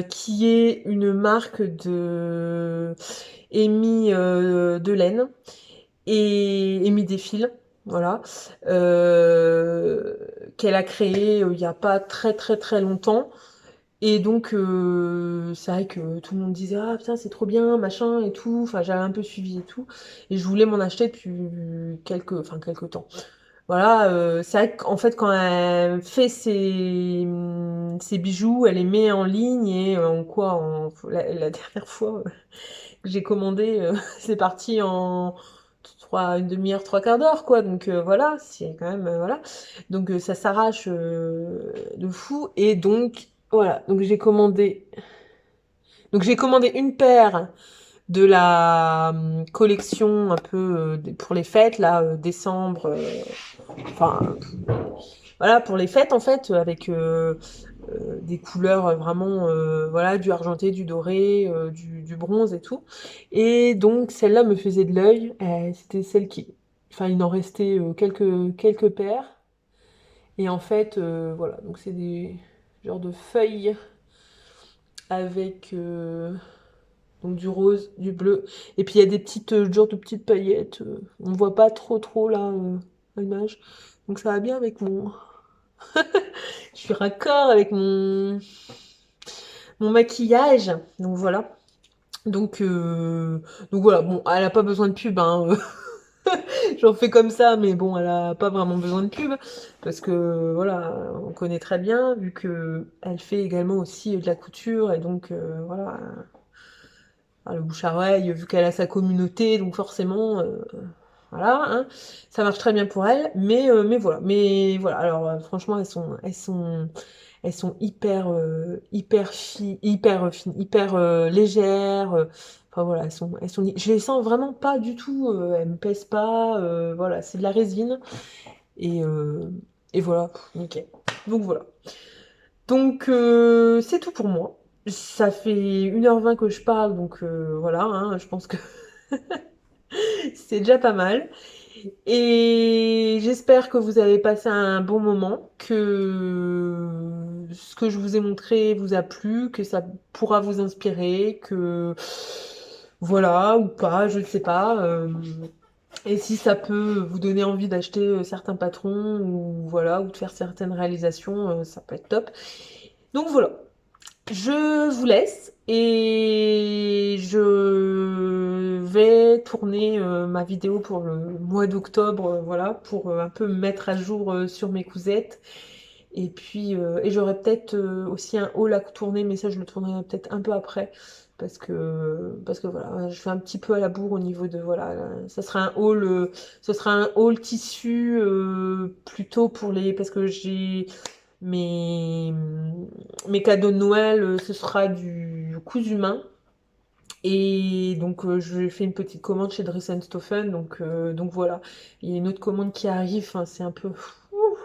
Qui est une marque de Amy de laine et Amy des fils, voilà, qu'elle a créé il n'y a pas très longtemps. Et donc c'est vrai que tout le monde disait ah putain c'est trop bien machin et tout. Enfin j'avais un peu suivi et tout et je voulais m'en acheter depuis quelques temps. Voilà, c'est vrai qu'en fait, quand elle fait ses bijoux, elle les met en ligne et la dernière fois, j'ai commandé, c'est parti en une demi-heure, trois quarts d'heure, quoi. Donc voilà, c'est quand même voilà. Donc ça s'arrache de fou. Et donc voilà, donc j'ai commandé une paire de la collection un peu pour les fêtes, là, décembre, enfin, voilà, pour les fêtes en fait, avec des couleurs vraiment, voilà, du argenté, du doré, du bronze et tout. Et donc celle-là me faisait de l'œil. C'était celle qui, enfin, il en restait quelques paires. Et en fait, voilà, donc c'est des genres de feuilles avec donc du rose, du bleu. Et puis il y a des petites genres de petites paillettes. On voit pas trop là à l'image. Donc ça va bien avec mon. Je suis raccord avec mon maquillage. Donc voilà. Donc, donc voilà, bon, elle a pas besoin de pub, hein. J'en fais comme ça, mais bon, elle a pas vraiment besoin de pub, parce que voilà, on connaît très bien, vu que elle fait également aussi de la couture, et donc voilà, le bouche à oreille, vu qu'elle a sa communauté, donc forcément, voilà, hein, ça marche très bien pour elle, mais voilà, alors franchement, elles sont hyper fines, hyper légères. Enfin voilà, je les sens vraiment pas du tout. Elles me pèsent pas. Voilà, c'est de la résine et euh, et voilà, nickel. Donc voilà. Donc c'est tout pour moi. Ça fait 1h20 que je parle, donc voilà, hein, je pense que c'est déjà pas mal. Et j'espère que vous avez passé un bon moment, que ce que je vous ai montré vous a plu, que ça pourra vous inspirer, que voilà, ou pas, je ne sais pas. Et si ça peut vous donner envie d'acheter certains patrons, ou voilà, ou de faire certaines réalisations, ça peut être top. Donc voilà. Je vous laisse et je vais tourner ma vidéo pour le mois d'octobre, voilà, pour un peu me mettre à jour sur mes cousettes. Et puis, et j'aurai peut-être aussi un haul à tourner, mais ça, je le tournerai peut-être un peu après. Parce que voilà, je fais un petit peu à la bourre au niveau de, voilà, ça sera un haul, ce sera un haul tissu plutôt pour les, parce que j'ai mes, mes cadeaux de Noël, ce sera du cousu main. Et donc, je fais une petite commande chez Dress Stophen. Donc voilà. Il y a une autre commande qui arrive. Enfin, c'est un peu. Ouh,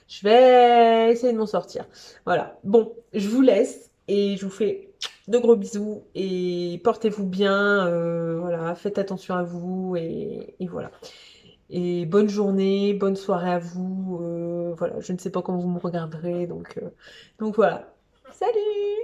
je vais essayer de m'en sortir. Voilà. Bon, je vous laisse et je vous fais de gros bisous et portez-vous bien. Voilà, faites attention à vous et voilà. Et bonne journée, bonne soirée à vous. Voilà, je ne sais pas quand vous me regarderez, donc voilà. Salut!